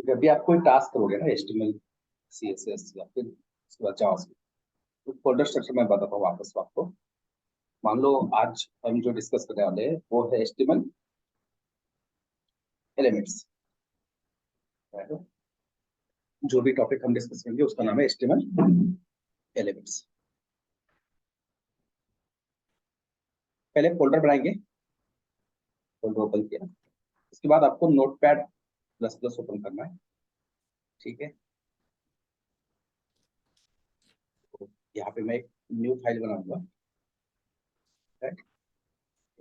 तो जब भी आप कोई टास्क करोगे ना HTML CSS या फिर उसके बाद जावास्क्रिप्ट, तो फोल्डर स्ट्रक्चर मैं बताता हूँ वापस आपको। मान लो आज हम जो डिस्कस करने वाले हैं वो है HTML एलिमेंट्स। जो भी टॉपिक हम डिस्कस करेंगे उसका नाम है HTML एलिमेंट्स। पहले फोल्डर बनाएंगे, फोल्डर ओपन किया, उसके बाद आपको नोटपैड प्लस प्लस ओपन करना है। ठीक है, तो यहाँ पे मैं एक न्यू फाइल बनाऊंगा।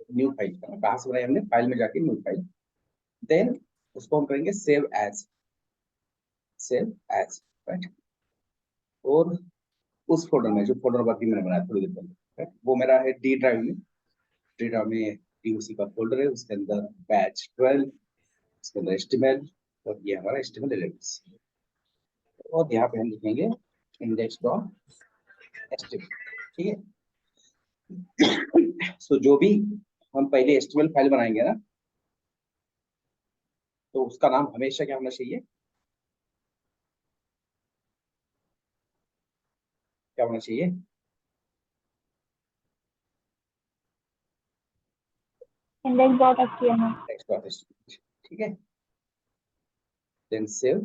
न्यू फाइल कहाँ से बनाई हमने, फाइल में जाके न्यू फाइल, देन उसको हम करेंगे save as, save as, right. और उस फोल्डर में जो फोल्डर वर्क मैंने बनाया थोड़ी देर पहले, राइट, वो मेरा है डी ड्राइव में। डी ड्राइव में DOC का फोल्डर है, उसके अंदर बैच 12, उसके अंदर HTML, और ये हमारा HTML एलिमेंट्स। और यहाँ पे हम लिखेंगे index.html। ठीक है, सो जो भी हम पहले HTML फाइल बनाएंगे ना, तो उसका नाम हमेशा क्या होना चाहिए, क्या होना चाहिए, index.html। index.html। ठीक है, देन सेव,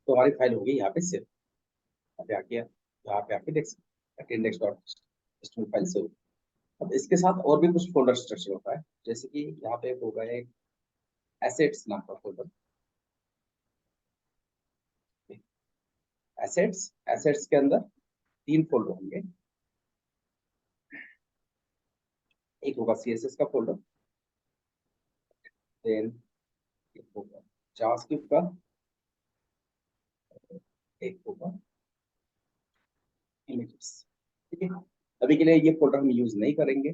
तो हमारी फाइल होगी यहाँ पे सेव। यहाँ पे आके, यहाँ पे आके देख सकते हैं index.html फाइल सेव। अब इसके साथ और भी कुछ फोल्डर स्ट्रक्चर होता है, जैसे कि यहाँ पे होगा एक एसेट्स नाम का फोल्डर। एसेट्स, एसेट्स के अंदर 3 फोल्डर होंगे। एक होगा CSS का फोल्डर, देन एक होगा जावास्क्रिप्ट का, एक होगा इमेजेस। ठीक है, अभी के लिए ये फोल्डर हम यूज नहीं करेंगे,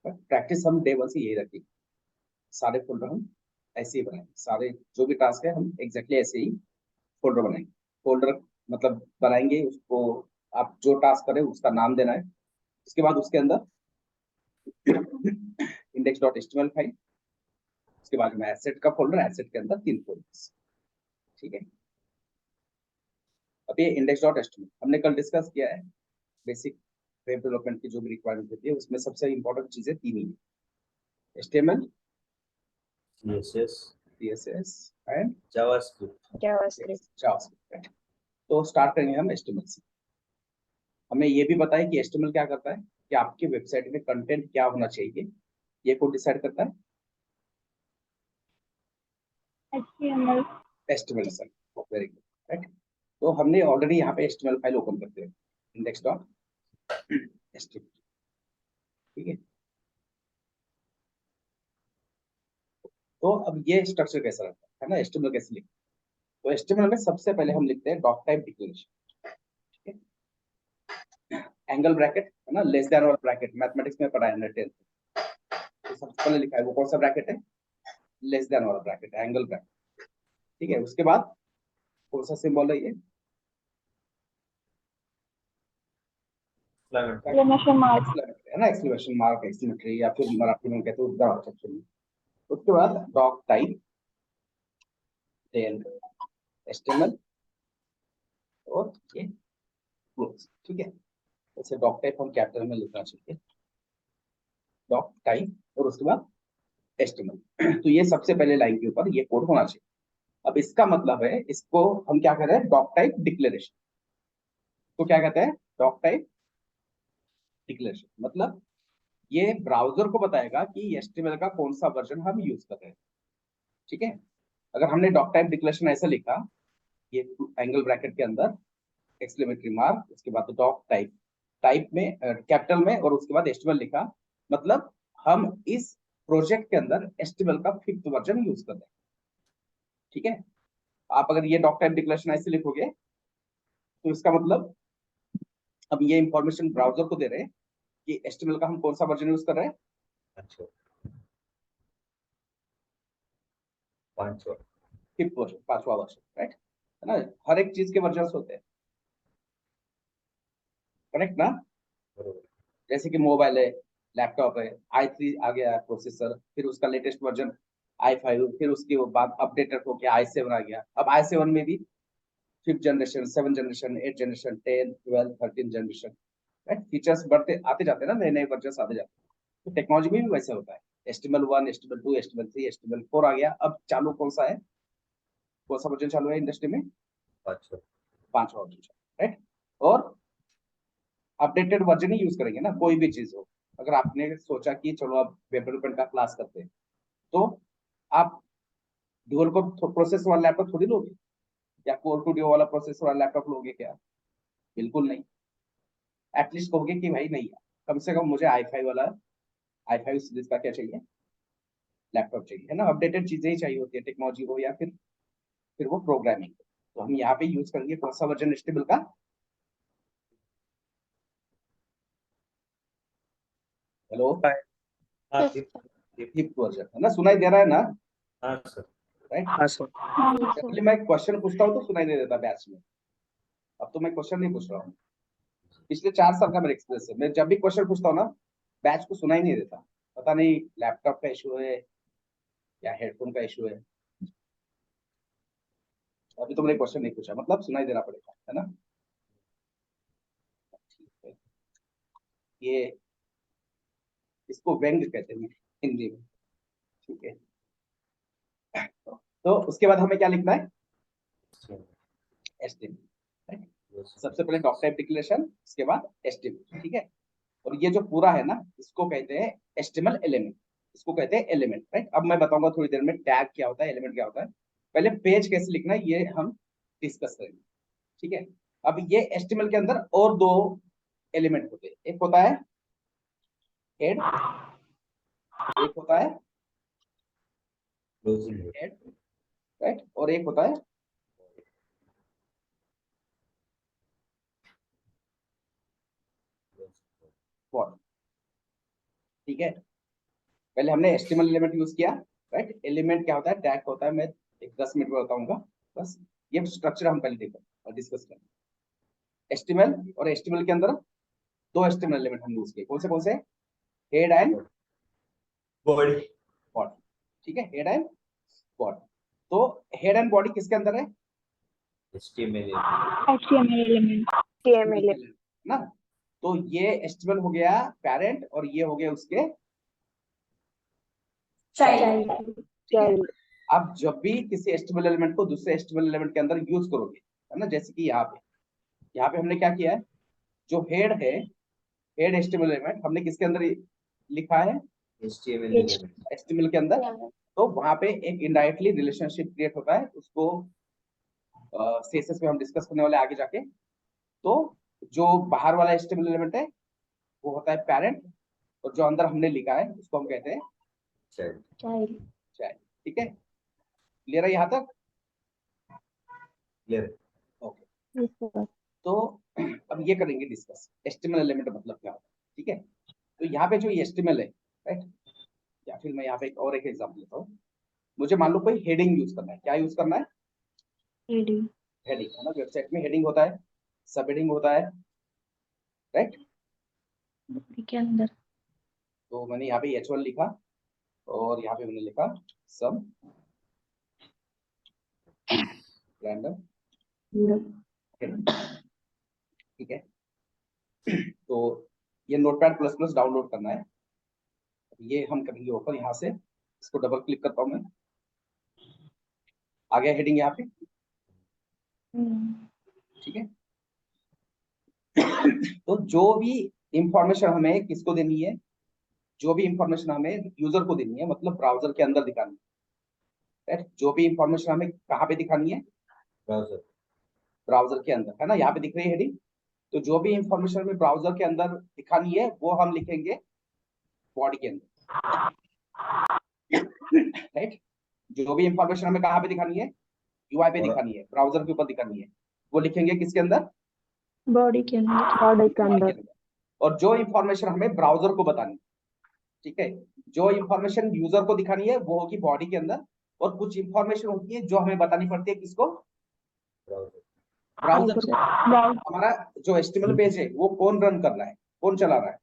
बट प्रैक्टिस हम डे 1 से यही रखेंगे। सारे फोल्डर हम ऐसे ही बनाएंगे, सारे जो भी टास्क है हम एग्जैक्टली ऐसे ही फोल्डर बनाएंगे। फोल्डर मतलब बनाएंगे उसको, आप जो टास्क करें उसका नाम देना है। उसके बाद उसके अंदर index.html फाइल, उसके बाद में एसेट का फोल्डर, एसेट के अंदर 3 फोल्डर्स। ठीक है, अब ये index.html हमने कल डिस्कस किया है। बेसिक वेब डेवलपमेंट की जो भी रिक्वायरमेंट होती है उसमें सबसे इंपॉर्टेंट चीजें 3 ही है, HTML, CSS and JavaScript. JavaScript. तो स्टार्ट करेंगे हम HTML से। हमें ये भी बताया कि HTML क्या करता है, कि आपकी वेबसाइट में कंटेंट क्या होना चाहिए, ये कौन डिसाइड करता है, HTML। HTML sir. Very good, right. तो हमने ऑलरेडी यहाँ पे HTML फाइल ओपन करते हैं, index.html। ठीक है, तो अब ये स्ट्रक्चर कैसा रहता है ना, HTML कैसे लिखते हैं। तो HTML में सबसे पहले हम लिखते हैं डॉक टाइप डिक्लेरेशन। ठीक है, एंगल ब्रैकेट है ना, लेस देन और ब्रैकेट, मैथमेटिक्स में पढ़ा है हमने 10th। तो सबसे पहले लिखा है वो कौन सा ब्रैकेट है, लेस देन और ब्रैकेट, एंगल ब्रैकेट। ठीक है, उसके बाद कौन सा सिंबल है ये, एक्सक्लेमेशन मार्क। है ना, एक्सक्लेमेशन मार्क, एक्सक्लेमेटरी, या फिर मराठी में कहते हैं डॉट सेक्शन। उसके बाद डॉक टाइप, देन HTML, और ये क्लोज। ठीक है, जैसे डॉक टाइप हम कैपिटल में लिखना चाहिए, डॉक टाइप, और उसके बाद HTML। तो ये सबसे पहले लाइन के ऊपर ये कोड होना चाहिए। अब इसका मतलब है, इसको हम क्या कर रहे हैं, डॉक टाइप डिक्लेरेशन। तो क्या कहते हैं, डॉक टाइप डिक्लेरेशन मतलब ये ब्राउजर को बताएगा कि HTML का कौन सा वर्जन हम यूज कर रहे हैं। ठीक है, अगर हमने डॉक टाइप डिक्लेरेशन ऐसे लिखा, ये एंगल ब्रैकेट के अंदर एक्सक्लेमेटरी मार्क, उसके बाद डॉक टाइप, टाइप में कैपिटल में, और उसके बाद HTML लिखा, मतलब हम इस प्रोजेक्ट के अंदर HTML का 5th वर्जन यूज कर रहे हैं। ठीक है, आप अगर ये डॉक टाइप डिक्लेरेशन ऐसे लिखोगे, तो इसका मतलब अब ये इंफॉर्मेशन ब्राउजर को दे रहे हैं कि HTML का हम कौन सा वर्जन यूज कर रहे हैं, अच्छा, 5th वर्जन, 5वां वर्जन, राइट। है ना, हर एक चीज के वर्जन होते हैं, करेक्ट ना। बरोबर। जैसे कि मोबाइल है, लैपटॉप है, i3 आ गया प्रोसेसर, फिर उसका लेटेस्ट वर्जन i5, फिर उसके बाद अपडेटेड होके i7 आ गया। अब i7 में भी 5th generation, 7th generation, 8th generation, 10, 12, 13 generation, right? Features बढ़ते आते जाते हैं ना, नए नए वर्जन आते जाते हैं। तो टेक्नोलॉजी में भी वैसे होता है। HTML1, HTML2, HTML3, HTML4 आ गया। अब चालू कौन सा है, कौन सा वर्जन चालू है इंडस्ट्री में? 5वां वर्जन, राइट? और अपडेटेड वर्जन ही यूज करेंगे ना, कोई भी चीज हो। अगर आपने सोचा कि चलो अब वेब डेवलपमेंट का क्लास करते हैं, तो आप ड्यूल को प्रोसेस वाला लैपटॉप थोड़ी लोगे, या कोर टू ड्यू वाला प्रोसेस वाला लैपटॉप लोगे क्या? बिल्कुल नहीं। एटलीस्ट कहोगे कि भाई नहीं, कम से कम मुझे i5 वाला, i5 सीरीज का क्या चाहिए, लैपटॉप चाहिए, है ना? अपडेटेड चीजें ही चाहिए होती है, टेक्नोलॉजी हो या फिर वो प्रोग्रामिंग। तो हम यहाँ पे यूज करेंगे कौन सा वर्जन स्टेबल का? हेलो, हाँ फिफ्थ वर्जन, है ना? सुनाई दे रहा है ना? सर। राइट? हाँ सर। हाँ सर। एक्चुअली मैं क्वेश्चन पूछता हूँ तो सुनाई नहीं देता बैच में। अब तो मैं क्वेश्चन नहीं पूछ रहा हूँ, पिछले 4 साल का मेरा एक्सपीरियंस है। मैं जब भी क्वेश्चन पूछता हूँ ना, बैच को सुनाई नहीं देता। पता नहीं लैपटॉप का इशू है या हेडफोन का इशू है। अभी तुमने क्वेश्चन नहीं पूछा, मतलब सुनाई देना पड़ेगा, है ना? ठीक है, ये इसको व्यंग कहते हैं हिंदी में, ठीक है? तो उसके बाद हमें क्या लिखना है? HTML, सबसे पहले डॉक टाइप डिक्लेरेशन, उसके बाद HTML, ठीक है? और ये जो पूरा है ना, इसको कहते हैं HTML एलिमेंट, इसको कहते हैं एलिमेंट, राइट? अब मैं बताऊंगा थोड़ी देर में टैग क्या होता है, एलिमेंट क्या होता है। पहले पेज कैसे लिखना है ये हम डिस्कस करेंगे, ठीक है? अब ये HTML के अंदर और 2 एलिमेंट होते हैं, एक होता है हेड, एक होता है हेड, राइट? और एक होता है बॉडी, ठीक है? पहले हमने HTML एलिमेंट यूज किया, राइट? एलिमेंट क्या होता है, टैग होता है, मैं एक 10 मिनट में बताऊंगा। बस ये स्ट्रक्चर हम पहले देखो और डिस्कस करें। HTML, और HTML के अंदर 2 HTML एलिमेंट हम यूज किए, कौन से? Head and body. बॉडी, ठीक है? Head and body. तो हेड एंड बॉडी किसके अंदर है? HTML HTML element. ना? तो ये HTML हो गया पेरेंट और ये हो गया उसके चाइल्ड, ठीक है? आप जब भी किसी HTML एलिमेंट को दूसरे HTML एलिमेंट के अंदर यूज करोगे, है ना? जैसे कि यहाँ पे हमने क्या किया है, जो हेड है, हेड HTML एलिमेंट हमने किसके अंदर लिखा है? HTML के अंदर। तो वहां पे एक इनडायरेक्टली रिलेशनशिप क्रिएट होता है, उसको सीएसएस में हम डिस्कस करने वाले आगे जाके। तो जो बाहर वाला HTML एलिमेंट है वो होता है पेरेंट, और जो अंदर हमने लिखा है उसको हम कहते हैं चाइल्ड। चाइल्ड, ठीक है? क्लियर है यहाँ तक? ओके, तो अब ये करेंगे डिस्कस HTML एलिमेंट मतलब क्या होता है, ठीक है? तो यहाँ पे जो HTML है, राइट? या फिर मैं यहाँ पे एक एग्जांपल लेता हूँ। मुझे मान लो कोई हेडिंग यूज करना है, क्या यूज करना है? हेडिंग। हेडिंग, है ना? वेबसाइट में हेडिंग होता है, सब हेडिंग होता है, राइट? के अंदर। तो मैंने यहाँ पे H1 लिखा और यहाँ पे मैंने लिखा सब रैंडम, ठीक है? तो ये नोटपैड प्लस प्लस डाउनलोड करना है, ये हम करेंगे ओपन यहाँ से। इसको डबल क्लिक करता हूँ मैं, आ गया हेडिंग यहाँ पे, ठीक है? तो जो भी इंफॉर्मेशन हमें किसको देनी है, जो भी इंफॉर्मेशन हमें यूजर को देनी है, मतलब ब्राउजर के अंदर दिखानी है, राइट? जो भी इंफॉर्मेशन हमें कहाँ पे दिखानी है? ब्राउजर के अंदर, है ना? यहाँ पे दिख रही है हेडिंग। तो जो भी इंफॉर्मेशन हमें ब्राउजर के अंदर दिखानी है वो हम लिखेंगे बॉडी के अंदर, राइट? जो भी इंफॉर्मेशन हमें कहाँ पे दिखानी है, यूआई पे दिखानी है, ब्राउजर के ऊपर दिखानी है, वो लिखेंगे किसके अंदर? बॉडी के अंदर। और जो इंफॉर्मेशन हमें ब्राउजर को बतानी है, ठीक है, जो इंफॉर्मेशन यूजर को दिखानी है वो होगी बॉडी के अंदर। और कुछ इंफॉर्मेशन होती है जो हमें बतानी पड़ती है किसको? ब्राउजर। हमारा जो HTML पेज है वो कौन रन कर रहा है, कौन चला रहा है,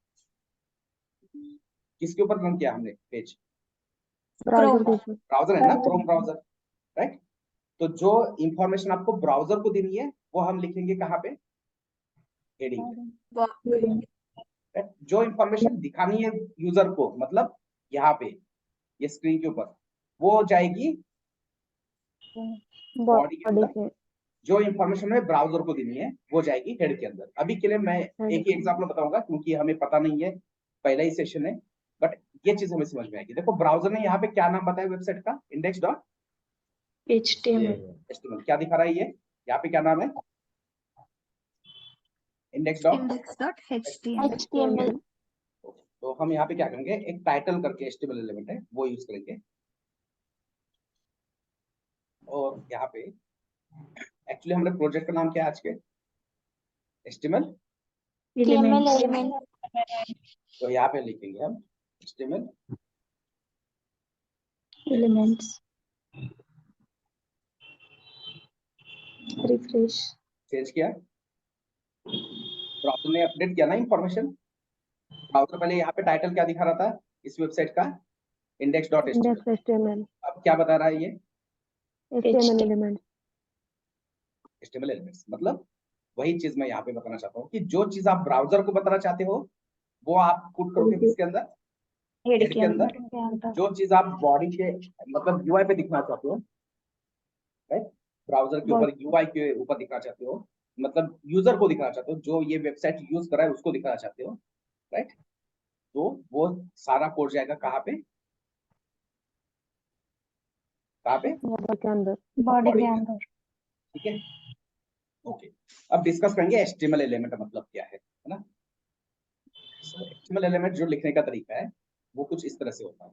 किसके ऊपर रन किया हमने पेज? ब्राउजर दीजिए। ब्राउजर है ना, क्रोम ब्राउजर, राइट। तो जो इंफॉर्मेशन आपको ब्राउजर को देनी है वो हम लिखेंगे कहाँ पे, हेडिंग। जो इंफॉर्मेशन दिखानी है यूजर को, मतलब यहाँ पे ये स्क्रीन के ऊपर, वो जाएगी बॉडी के बॉडी अंदर। के जो इंफॉर्मेशन हमें ब्राउजर को देनी है वो जाएगी हेड के अंदर। अभी के लिए मैं एक ही एग्जांपल बताऊंगा क्योंकि हमें पता नहीं है, पहला ही सेशन है, बट ये चीज हमें समझ में आएगी। देखो ब्राउजर ने यहाँ पे क्या नाम बताया वेबसाइट का, इंडेक्स डॉट HTML। क्या दिखा रहा है ये, यहाँ पे क्या नाम है, इंडेक्स डॉट HTML। तो हम यहाँ पे क्या करेंगे, एक टाइटल करके HTML एलिमेंट है वो यूज करेंगे। और यहाँ पे एक्चुअली हमारे प्रोजेक्ट का नाम क्या है आज के, HTML एलिमेंट। तो यहाँ पे लिखेंगे हम HTML एलिमेंट्स। रिफ्रेश। चेंज किया, ब्राउजर ने अपडेट किया ना इंफॉर्मेशन। ब्राउजर पहले यहाँ पे टाइटल क्या दिखा रहा था इस वेबसाइट का, इंडेक्स डॉट HTML। अब क्या बता रहा है ये, HTML एलिमेंट। HTML elements. मतलब वही चीज मैं यहाँ पे बताना चाहता हूँ कि जो चीज आप ब्राउजर को बताना चाहते हो वो आप पुट करोगे किसके अंदर, हेड के अंदर। जो चीज आप बॉडी के मतलब यूआई पे दिखना चाहते हो, राइट, ब्राउजर के ऊपर यूआई के ऊपर दिखना चाहते हो, मतलब यूजर को दिखना चाहते हो, जो ये वेबसाइट यूज कर रहा है उसको दिखाना चाहते हो, राइट। तो वो सारा कोड जाएगा कहाँ पे, बॉडी के अंदर। ठीक है, ओके। अब डिस्कस करेंगे HTML एलिमेंट मतलब क्या है ना। HTML एलिमेंट जो लिखने का तरीका है वो कुछ इस तरह से होता है।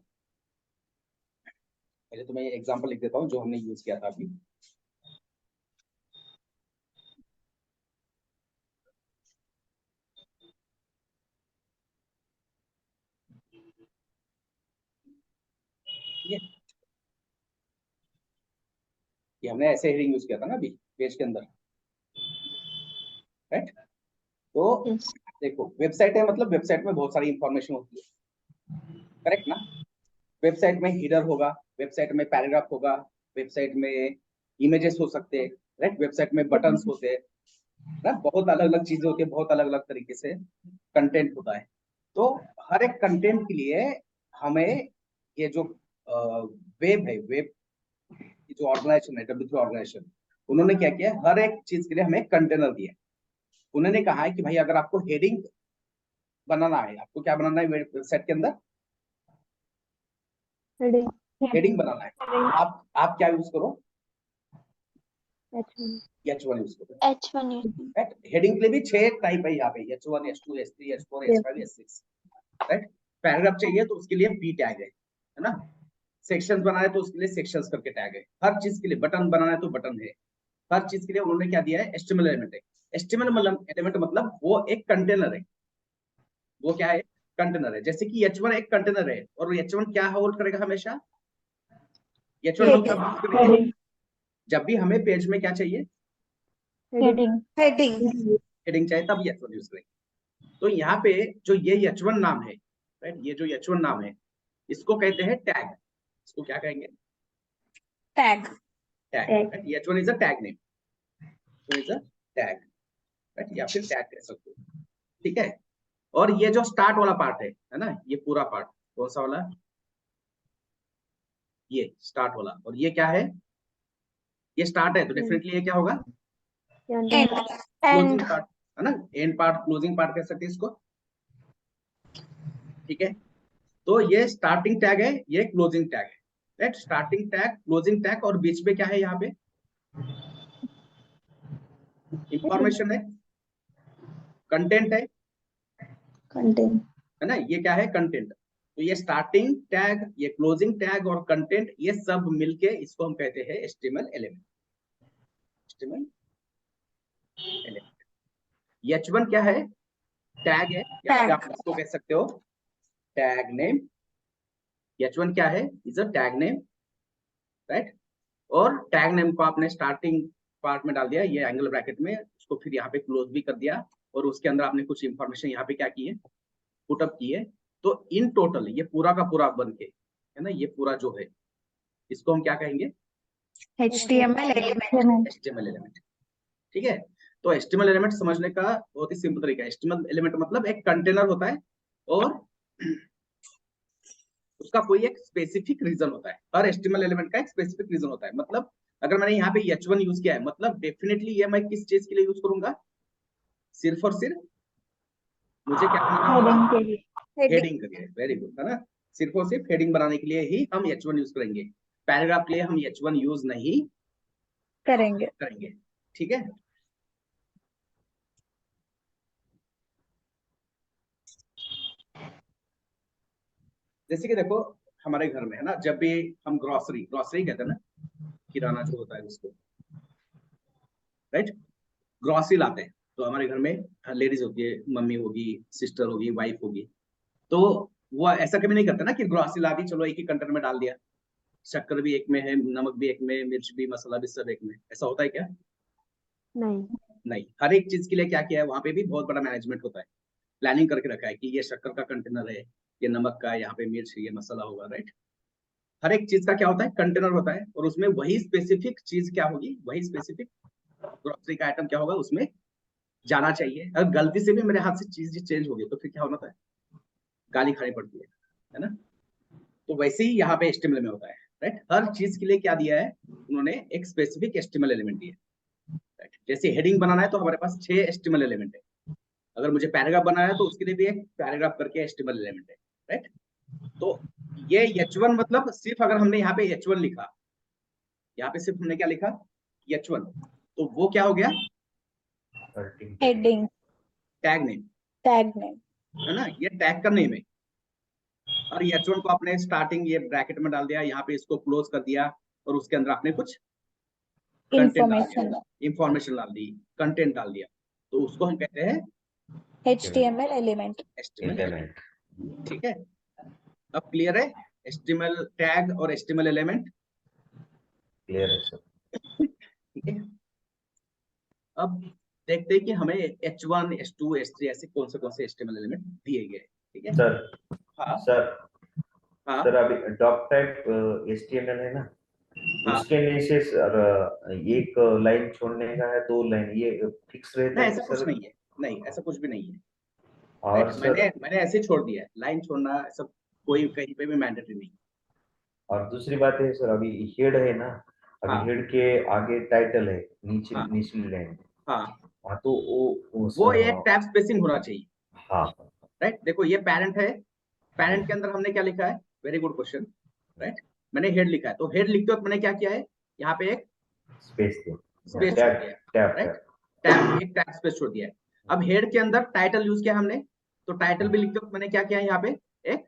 पहले तो मैं एग्जांपल लिख देता हूँ जो हमने यूज किया था अभी। ये हमने ऐसे हेडिंग यूज किया था ना अभी पेज के अंदर, राइट। तो देखो वेबसाइट है, मतलब वेबसाइट में बहुत सारी इंफॉर्मेशन होती है, करेक्ट ना। वेबसाइट में हीडर होगा, वेबसाइट में पैराग्राफ होगा, वेबसाइट में इमेजेस हो सकते हैं, राइट, वेबसाइट में बटन्स होते हैं ना, बहुत अलग अलग चीजें होती है, बहुत अलग अलग तरीके से कंटेंट होता है। तो हर एक कंटेंट के लिए हमें ये जो वेब है, वेब जो ऑर्गेनाइजेशन है W3 ऑर्गेनाइजेशन, उन्होंने क्या किया, हर एक चीज के लिए हमें कंटेनर दिया। उन्होंने कहा है कि भाई अगर आपको हेडिंग बनाना है, आपको क्या बनाना है वेबसाइट के अंदर, हेडिंग बनाना है, आप क्या यूज करो, H1 यूज करो। राइट, हेडिंग के लिए भी 6 टाइप है यहाँ पे, H1 H2 H3 H4 H5 H6, right. Paragraph चाहिए तो उसके लिए P टैग है ना। सेक्शंस बनाना है तो उसके लिए सेक्शंस करके टैग है। हर चीज के लिए बटन बनाना है तो बटन है। हर चीज के लिए उन्होंने क्या दिया है, HTML एलिमेंट है। HTML एलिमेंट मतलब वो एक कंटेनर है। वो क्या है, कंटेनर है। जैसे कि H1 एक कंटेनर है और H1 क्या होल्ड करेगा हमेशा, H1 हम कब यूज करेंगे, जब भी हमें पेज में क्या चाहिए, हेडिंग चाहिए, तब H1 यूज करेंगे। तो यहाँ पे जो ये H1 नाम है, राइट, ये जो H1 नाम है इसको कहते हैं टैग। इसको क्या कहेंगे, tag. H1 is a tag name, is a tag, right, या फिर टैग कह सकते हो, ठीक है। और ये जो स्टार्ट वाला पार्ट है ना, ये पूरा पार्ट कौन सा वाला, ये स्टार्ट वाला, और ये क्या है, ये स्टार्ट है तो डेफिनेटली ये क्या होगा, क्लोजिंग पार्ट है ना, एंड पार्ट क्लोजिंग पार्ट कह सकते हैं इसको, ठीक है। तो ये स्टार्टिंग टैग है, ये क्लोजिंग टैग है, right. Starting tag, closing tag, और बीच में क्या है, यहाँ पे इंफॉर्मेशन है, कंटेंट है ना, ये क्या है, कंटेंट। तो ये स्टार्टिंग टैग, ये क्लोजिंग टैग और कंटेंट, ये सब मिलके इसको हम कहते हैं HTML एलिमेंट। H1 क्या है, टैग है, या फिर आप इसको कह सकते हो टैग नेम। H1 क्या है, is a tag name, right. और टैग नेम को आपने स्टार्टिंग पार्ट में डाल दिया, ये एंगल ब्रैकेट में, उसको फिर यहाँ पे क्लोज भी कर दिया, और उसके अंदर आपने कुछ इंफॉर्मेशन यहाँ पे क्या की है, पुट अप की है। तो इन टोटल ये पूरा का पूरा बन के है ना, ये पूरा जो है इसको हम क्या कहेंगे, HTML element. HTML element. ठीक है, तो HTML एलिमेंट समझने का बहुत ही सिंपल तरीका है। HTML एलिमेंट मतलब एक कंटेनर होता है और उसका कोई एक स्पेसिफिक रीजन होता है। हर HTML एलिमेंट का एक स्पेसिफिक रीजन होता है। मतलब अगर मैंने यहाँ पे H1 यूज किया है, मतलब डेफिनेटली ये मैं किस चीज के लिए यूज करूंगा, सिर्फ और सिर्फ मुझे क्या बनाना होगा, Heading के लिए. हेडिंग के लिए। वेरी गुड, है ना, सिर्फ और सिर्फ हेडिंग बनाने के लिए ही हम H1 यूज करेंगे। पैराग्राफ के लिए हम H1 यूज नहीं करेंगे. करेंगे। ठीक है, जैसे कि देखो हमारे घर में है ना, जब भी हम ग्रोसरी ग्रोसरी कहते हैं ना, किराना जो होता है उसको, राइट, ग्रोसरी लाते हैं तो हमारे घर में लेडीज होती है, मम्मी होगी, सिस्टर होगी, वाइफ होगी, तो वो ऐसा कभी नहीं करता ना कि ग्रोसरी ला दी चलो एक ही कंटेनर में डाल दिया, शक्कर भी एक में है, नमक भी एक में, मिर्च भी, मसाला भी सब एक में, ऐसा होता है क्या? नहीं. नहीं, हर एक चीज के लिए क्या किया है, वहां पे भी बहुत बड़ा मैनेजमेंट होता है, प्लानिंग करके रखा है कि ये शक्कर का कंटेनर है, ये नमक का, यहाँ पे मिर्च, ये मसाला होगा, राइट। हर एक चीज का क्या होता है, कंटेनर होता है, और उसमें वही स्पेसिफिक चीज क्या होगी, वही स्पेसिफिक ग्रोसरी का आइटम क्या होगा उसमें जाना चाहिए। अगर गलती से भी मेरे हाथ से चीज चेंज हो गई तो फिर क्या होना था, गाली खानी पड़ती है ना। तो वैसे ही यहाँ पे HTML में होता है, राइट। हर चीज के लिए क्या दिया है उन्होंने, एक स्पेसिफिक HTML एलिमेंट दिया है, राइट। जैसे हेडिंग बनाना है तो हमारे पास 6 HTML एलिमेंट है। अगर मुझे पैराग्राफ बनाना है तो उसके लिए भी एक पैराग्राफ करके HTML एलिमेंट है, राइट। तो ये H1 मतलब सिर्फ अगर हमने यहाँ पे H1 लिखा, यहाँ पे सिर्फ हमने क्या लिखा, H1, तो वो क्या हो गया, Heading. Tag name, Tag name. है ना, ये टैग का नेम है। और H1 को आपने स्टार्टिंग ये ब्रैकेट में डाल दिया, यहाँ पे इसको क्लोज कर दिया, और उसके अंदर आपने कुछ कंटेंट डाल Information. दिया, इंफॉर्मेशन डाल दी, कंटेंट डाल दिया, तो उसको हम कहते हैं HTML element. HTML element. ठीक है, अब क्लियर है HTML टैग और HTML एलिमेंट, क्लियर है सर। ठीक है। अब देखते हैं कि हमें H1, H2, H3 ऐसे कौन से HTML एलिमेंट दिए गए, ठीक है। सर हाँ सर हाँ सर अभी डॉक टाइप HTML है ना, हाँ, उसके नीचे सर एक लाइन छोड़ने का है, 2 लाइन, ये फिक्स रहता नहीं है ऐसा सर? कुछ नहीं है, नहीं ऐसा कुछ भी नहीं है, और राइट। सर मैंने ऐसे छोड़ दिया है, लाइन छोड़ना सब कोई कहीं पे भी मैंडेटरी नहीं। और दूसरी बात है सर, अभी हेड है ना, अभी हाँ हेड के आगे टाइटल है, नीचे हाँ निचली लाइन। हाँ, हाँ तो वो एक टैब स्पेसिंग होना चाहिए, हाँ राइट। देखो ये पेरेंट है, पेरेंट के अंदर हमने क्या लिखा है, वेरी गुड क्वेश्चन, राइट। मैंने हेड लिखा है, तो हेड लिखते वक्त मैंने क्या किया है, यहाँ पे एक स्पेस दे, स्पेस छोड़ टैब दिया है, टैब राइट। टैब। एक टैब स्पेस छोड़ दिया है। अब हेड के अंदर टाइटल यूज किया हमने, तो टाइटल भी लिखते वक्त मैंने क्या किया है, यहाँ पे एक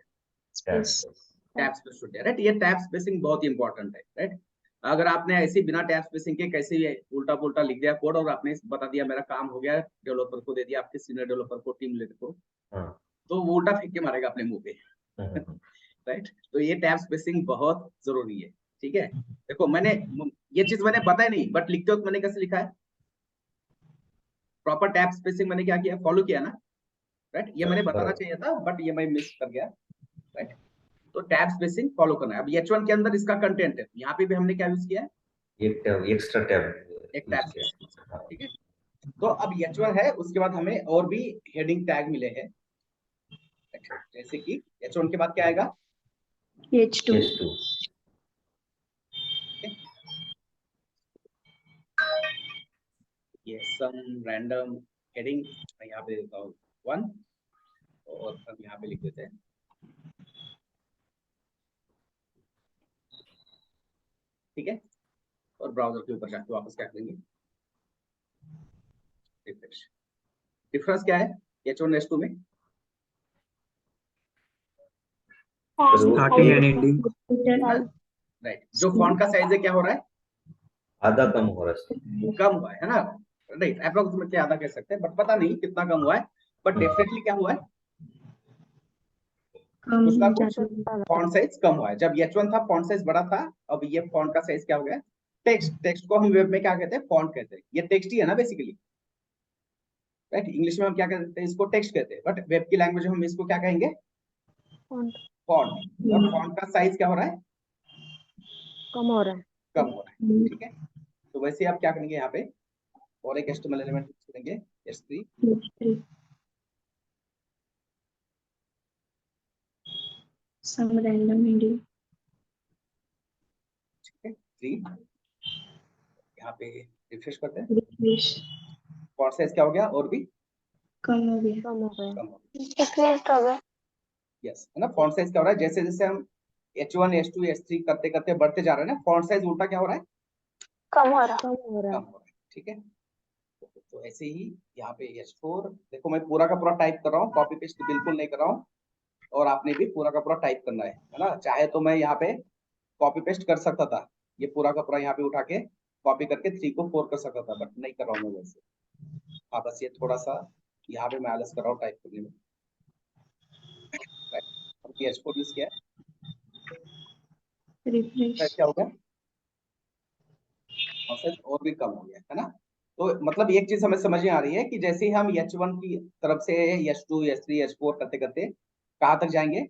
टैब स्पेस छोड़ दिया, राइट। ये टैब स्पेसिंग बहुत ही इंपॉर्टेंट है, राइट। अगर आपने ऐसे बिना टैब स्पेसिंग के कैसे भी उल्टा पुल्टा लिख दिया कोड और आपने बता दिया मेरा काम हो गया, डेवलपर को दे दिया, आपके सीनियर डेवलपर को, टीम लीडर को, हाँ तो वो उल्टा फेंक के मारेगा अपने मुंह पे, राइट। तो ये टैब स्पेसिंग बहुत जरूरी है, ठीक है। देखो मैंने ये चीज मैंने बताया नहीं, बट लिखते वक्त मैंने कैसे लिखा है, प्रॉपर टैब स्पेसिंग मैंने क्या किया, फॉलो किया ना, राइट। ये मैंने बताना चाहिए था बट ये मैं मिस कर गया, राइट। तो टैब स्पेसिंग फॉलो करना है। अब H1 के अंदर इसका कंटेंट है, यहाँ पे भी हमने क्या यूज किया है, एक टैब, एक्स्ट्रा टैब एक टैब स्पेसिंग, ठीक है। तो अब H1 है, उसके बाद हमें और भी हेडिंग टैग मिले हैं, जैसे कि H1 के बाद क्या आएगा, H2. H2 ये सम रैंडम हेडिंग मैं यहाँ पे देता हूँ 1, और हम यहाँ पे लिख देते हैं, ठीक है। और ब्राउजर के ऊपर जाके वापस क्या करेंगे, डिफरेंस क्या है H1 H2 में, स्टार्टिंग एंड एंडिंग. राइट। जो फॉन्ट का साइज है क्या हो रहा है, आधा कम हो रहा है। कम हुआ है ना, राइट। अप्रोक्सीमेटली आधा कह सकते हैं, बट पता नहीं कितना कम हुआ है, बट डेफिनेटली क्या हुआ है, उसका कुछ फॉन्ट साइज कम हुआ है। जब H1 था फॉन्ट साइज बड़ा था, अब ये फॉन्ट का साइज क्या हो गया, टेक्स्ट को हम वेब में क्या कहते हैं, फॉन्ट कहते हैं। ये टेक्स्ट ही है ना बेसिकली, राइट। इंग्लिश में हम क्या कहते हैं, इसको टेक्स्ट कहते हैं, बट वेब की लैंग्वेज में हम इसको क्या कहेंगे, फॉन्ट, और फॉन्ट का साइज क्या हो रहा है, कम हो रहा है। कम हो रहा है, ठीक है। तो वैसे आप क्या करेंगे यहाँ पे, और एक HTML एलिमेंट यूज करेंगे, h3, some random id ठीक है, 3, यहाँ पे रिफ्रेश करते हैं, refresh फॉन्ट साइज क्या हो गया, और भी कम हो गया, कम हो गया, कम हो गया, डिक्रीज हो गया, यस, है ना। फॉन्ट साइज क्या हो रहा है, जैसे जैसे हम H1 H2 H3 करते करते बढ़ते जा रहे हैं ना, फॉन्ट साइज उल्टा क्या हो रहा है, कम हो रहा, कम हो रहा कम हो रहा है, ठीक है। तो ऐसे ही यहाँ पे H4, देखो मैं पूरा का पूरा टाइप कर रहा हूँ, कॉपी पेस्ट बिल्कुल नहीं कर रहा हूँ, और आपने भी पूरा का पूरा टाइप करना है ना। चाहे तो मैं यहाँ पे कॉपी पेस्ट कर सकता था, ये पूरा का पूरा यहाँ पे उठा के कॉपी करके 3 को 4 कर सकता था, बट नहीं कर रहा हूँ मैं वैसे। हाँ, बस ये थोड़ा सा यहाँ पे मैं आलस कर रहा हूँ टाइप करने में, राइट। अब ये H4 यूज किया है, रिफ्रेश क्या हो गया, प्रोसेस और भी कम हो गया, है ना। तो मतलब एक चीज हमें समझ में आ रही है कि जैसे ही हम H1 की तरफ से H2 H3 H4 करते करते कहाँ तक जाएंगे,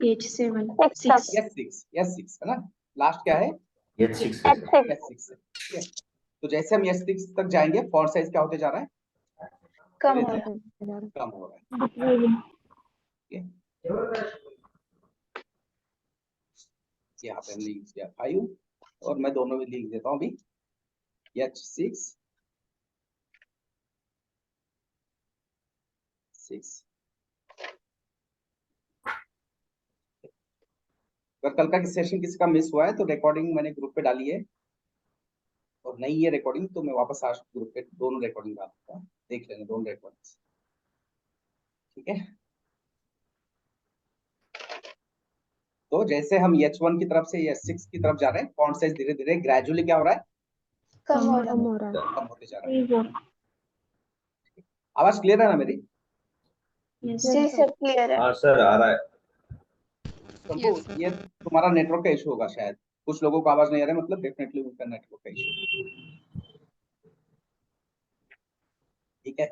H7 6 S6 है ना, लास्ट क्या है, H6 है सर। S6 है, ठीक है। तो जैसे हम S6 तक जाएंगे, फॉन्ट साइज क्या होते जा रहा है, कम धीरे हो धीरे रहा है, कम हो रहा है, ठीक है। यहाँ पे हम लिख दिया 5, और मैं दोनों में लिख देता हूँ अभी, H6 6। अगर कल का सेशन किसी का मिस हुआ है तो रिकॉर्डिंग मैंने ग्रुप पे डाली है, और नहीं है रिकॉर्डिंग तो मैं वापस आज ग्रुप पे दोनों रिकॉर्डिंग डालूंगा, देख लेना दोनों रिकॉर्डिंग, ठीक है। तो जैसे हम H1 की तरफ से H6 की तरफ जा रहे हैं, फॉन्ट साइज धीरे धीरे ग्रेजुअली क्या हो रहा है, कम हो रहा है, कम होते जा रहा है। आवाज क्लियर है ना मेरी, जी सर क्लियर है, हाँ सर आ रहा है। तो ये तुम्हारा नेटवर्क का इशू होगा शायद, कुछ लोगों को आवाज नहीं आ रहा है, मतलब डेफिनेटली उनका नेटवर्क का इशू, ठीक है।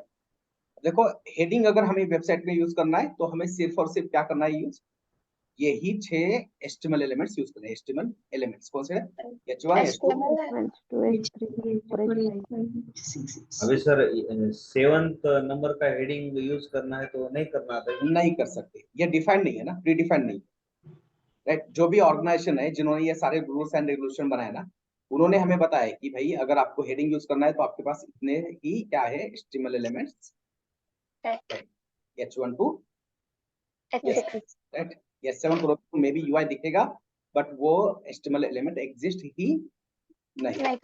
देखो, हेडिंग अगर हमें वेबसाइट में यूज करना है तो हमें सिर्फ और सिर्फ क्या करना है यूज, यही 6 HTML एलिमेंट्स यूज करने हैं। HTML एलिमेंट्स कौन से हैं, H1 H2 अभी सर 7th नंबर का हेडिंग यूज करना है तो नहीं करना आता है। नहीं कर सकते, ये डिफाइंड नहीं है ना, प्री डिफाइंड नहीं, राइट। जो भी ऑर्गेनाइजेशन है जिन्होंने ये सारे रूल्स एंड रेगुलेशन बनाए ना, उन्होंने हमें बताया कि भाई अगर आपको हेडिंग यूज करना है तो आपके पास इतने ही क्या है HTML elements, H1 to right, H7 प्रो में भी UI दिखेगा, बट वो HTML एलिमेंट एग्जिस्ट ही नहीं,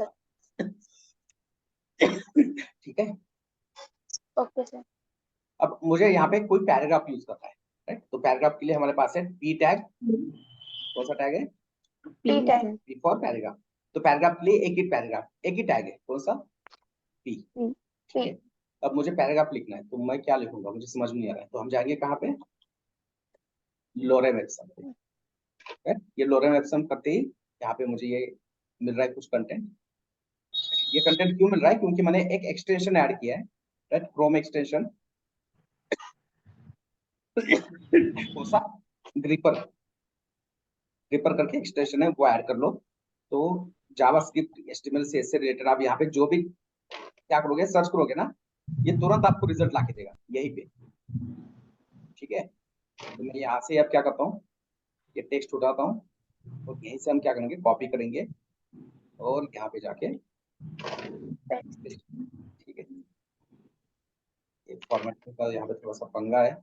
ठीक है। ओके सर, अब मुझे यहाँ पे कोई पैराग्राफ यूज करना है, राइट। तो पैराग्राफ के लिए हमारे पास है P टैग, कौन सा टैग है, P फॉर पैराग्राफ। तो पैराग्राफ के लिए एक ही टैग है, कौन सा, P, ठीक है। अब मुझे पैराग्राफ लिखना है तो मैं क्या लिखूंगा, मुझे समझ में नहीं आ रहा है, तो हम जाएंगे कहाँ पे, लोरेम एप्सम पे, ये लोरेम एप्सम करते ही यहाँ पे मुझे ये मिल रहा है कुछ कंटेंट। ये कंटेंट क्यों मिल रहा है, क्योंकि मैंने एक एक्सटेंशन ऐड किया है, राइट, क्रोम एक्सटेंशन, कौन सा, ग्रिपर, ग्रिपर करके एक्सटेंशन है वो ऐड कर लो। तो जावास्क्रिप्ट HTML CSS से रिलेटेड आप यहाँ पे जो भी क्या करोगे, सर्च करोगे ना, ये तुरंत आपको रिजल्ट लाके देगा यहीं पे, ठीक है। तो मैं यहाँ से अब क्या करता हूँ, ये टेक्स्ट उठाता हूँ, और यहीं से हम क्या करेंगे, कॉपी करेंगे, और यहाँ पे जाके, ठीक है। ये फॉर्मेट का यहाँ पे थोड़ा सा पंगा है,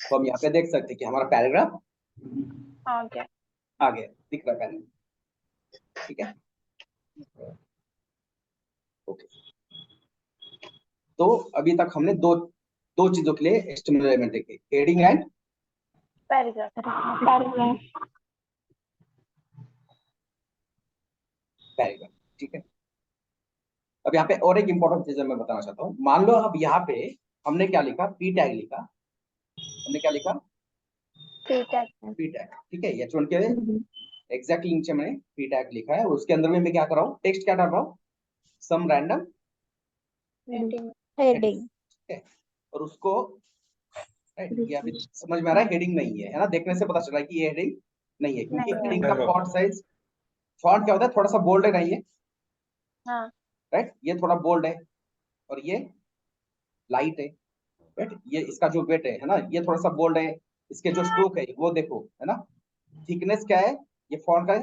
तो हम यहाँ पे देख सकते हैं कि हमारा पैराग्राफ आ गया, दिख रहा है पैराग्राफ, ठीक है, ओके। तो अभी तक हमने दो दो चीजों के लिए HTML एलिमेंट देखे, हेडिंग एंड पैराग्राफ, ठीक है। अब यहाँ पे और एक इंपॉर्टेंट चीज मैं बताना चाहता हूँ, मान लो अब यहाँ पे हमने क्या लिखा, P टैग लिखा, हमने क्या लिखा, P tag. पी टैग, ठीक है। H1 के एग्जैक्टली नीचे मैंने पी टैग लिखा है, उसके अंदर में मैं क्या कर रहा हूँ, टेक्स्ट क्या डाल रहा हूँ, सम रैंडम Heading. हेडिंग ठीक है। और उसको राइट, ये अभी समझ में आ रहा है हेडिंग नहीं है, है ना, देखने से पता चल रहा है कि ये हेडिंग नहीं है, क्योंकि नहीं। हेडिंग का फॉन्ट साइज, फॉन्ट क्या होता है, थोड़ा सा बोल्ड है, नहीं है हाँ. राइट, ये थोड़ा बोल्ड है और ये लाइट है राइट, ये इसका जो वेट है ना, ये थोड़ा सा बोल्ड है, इसके जो स्ट्रोक है वो देखो, है ना, थिकनेस क्या है, ये फॉन्ट का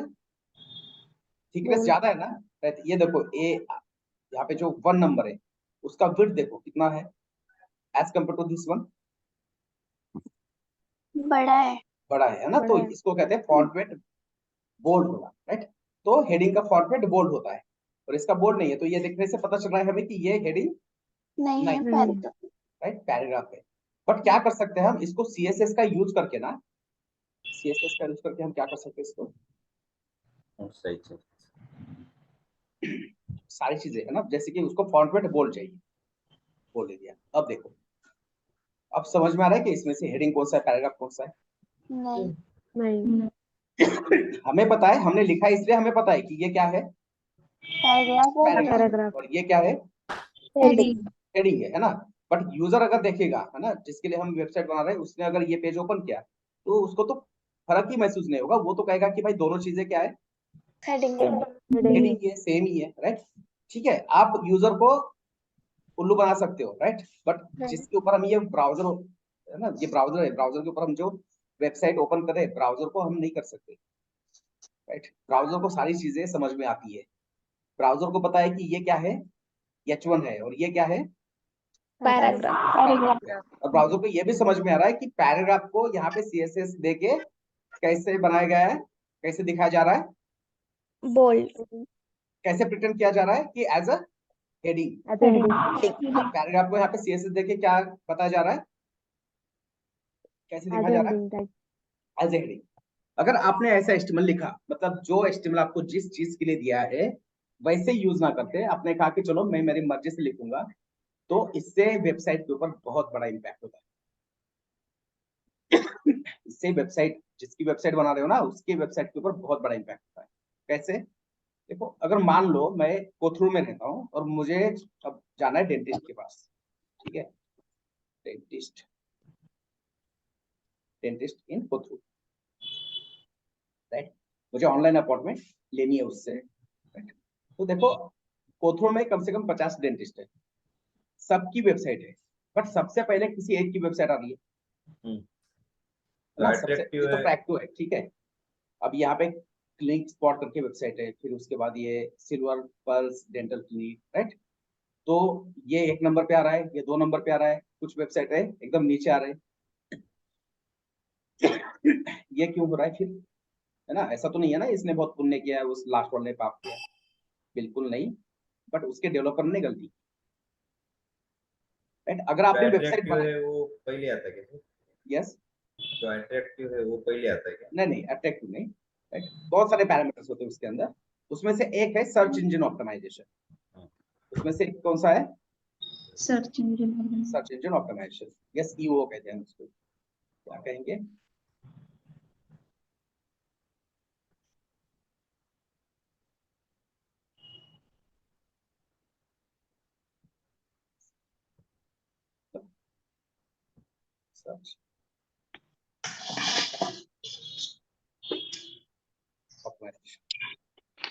थिकनेस Bold. ज्यादा है ना राइट, ये देखो ए, यहाँ पे जो 1 नंबर है उसका विड्थ देखो कितना है as compare to this one, बड़ा है. बड़ा है ना, बड़ा तो है। इसको कहते हैं फॉन्ट वेट बोल्ड होगा राइट। तो हेडिंग का फॉन्ट वेट बोल्ड होता है और इसका बोल्ड नहीं है, तो ये देखने से पता चल रहा है हमें कि ये हेडिंग नहीं है. नहीं। पैराग्राफ. राइट, पैराग्राफ है। बट क्या कर सकते हैं हम इसको, सीएसएस का यूज करके ना, सीएसएस का यूज करके हम क्या कर सकते हैं इसको, सही सही। सारी चीजें है ना, जैसे कि उसको फॉन्ट वेट बोल्ड चाहिए, बोल दे दिया। अब देखो, अब समझ में आ रहा है कि इसमें से हेडिंग कौन सा है, पैराग्राफ कौन सा है। नहीं. नहीं हमें पता है, हमने लिखा है इसलिए हमें पता है कि ये क्या है, पैराग्राफ और पैराग्राफ और ये क्या है, हेडिंग. हेडिंग है ना। बट यूजर अगर देखेगा, है ना, जिसके लिए हम वेबसाइट बना रहे हैं, उसने अगर ये पेज ओपन किया तो उसको तो फर्क ही महसूस नहीं होगा, वो तो कहेगा कि भाई दोनों चीजें क्या है, हेडिंग. हेडिंग ही है, सेम ही है राइट। ठीक है, आप यूजर को उल्लू बना सकते हो राइट, बट जिसके ऊपर हम ये ब्राउजर है ना, ये ब्राउजर है, ब्राउजर के ऊपर हम जो वेबसाइट ओपन करें, ब्राउजर को हम नहीं कर सकते राइट। ब्राउजर को सारी चीजें समझ में आती है, ब्राउजर को पता है कि ये क्या है, H1 है, और ये क्या है, पैराग्राफ और ब्राउजर को ये भी समझ में आ रहा है कि पैराग्राफ को यहाँ पे CSS देके कैसे बनाया गया है, कैसे दिखाया जा रहा है, बोल्ड कैसे प्रिटेंड किया जा रहा है कि एज अ हेडिंग। पैराग्राफ को यहाँ पे CSS देके क्या बताया जा रहा है, कैसे दिखाया जा रहा है, एज ए हेडिंग। अगर आपने ऐसा HTML लिखा, मतलब जो HTML आपको जिस चीज के लिए दिया है वैसे यूज ना करते, आपने कहा कि चलो मैं मेरी मर्जी से लिखूंगा, तो इससे वेबसाइट के ऊपर बहुत बड़ा इम्पैक्ट होता है। इससे वेबसाइट, जिसकी वेबसाइट बना रहे हो ना, उसकी वेबसाइट के ऊपर बहुत बड़ा इम्पैक्ट होता है। कैसे, देखो, अगर मान लो मैं कोथरूड में रहता हूँ और मुझे अब जाना है डेंटिस्ट के पास, ठीक है, डेंटिस्ट, डेंटिस्ट इन कोथरूड राइट, मुझे ऑनलाइन अपॉइंटमेंट लेनी है उससे राइट। तो देखो, कोथरूड में कम से कम 50 डेंटिस्ट है, सबकी वेबसाइट है, बट सबसे पहले किसी एक की वेबसाइट आ रही है ना, सबसे अट्रैक्टिव ये तो है। प्रैक्टिव है, ठीक है। अब यहाँ पे क्लिनिक स्पॉट करके वेबसाइट है, फिर उसके बाद ये silver pearls dental clinic right, तो ये 1 नंबर पे आ रहा है, ये 2 नंबर पे आ रहा है, कुछ वेबसाइट है एकदम नीचे आ रहे हैं। ये क्यों हो रहा है फिर, है ना, ऐसा तो नहीं है ना इसने बहुत पुण्य किया है, उस लास्ट वाले ने पाप किया, बिल्कुल नहीं, बट उसके डेवलपर ने गलती, राइट। अगर आपने वेबसाइट अट्रैक्टिव बनाई, है वो पहले आता है क्या? यस, जो अट्रैक्टिव है वो पहले आता है क्या? नहीं अट्रैक्टिव नहीं राइट, बहुत सारे पैरामीटर्स होते हैं उसके अंदर, उसमें से एक है सर्च इंजन ऑप्टिमाइजेशन, उसमें से कौन सा है, search engine. Search engine optimization, yes, EO कहते हैं उसको, क्या कहेंगे, सर्च ऑप्टिमाइजेशन।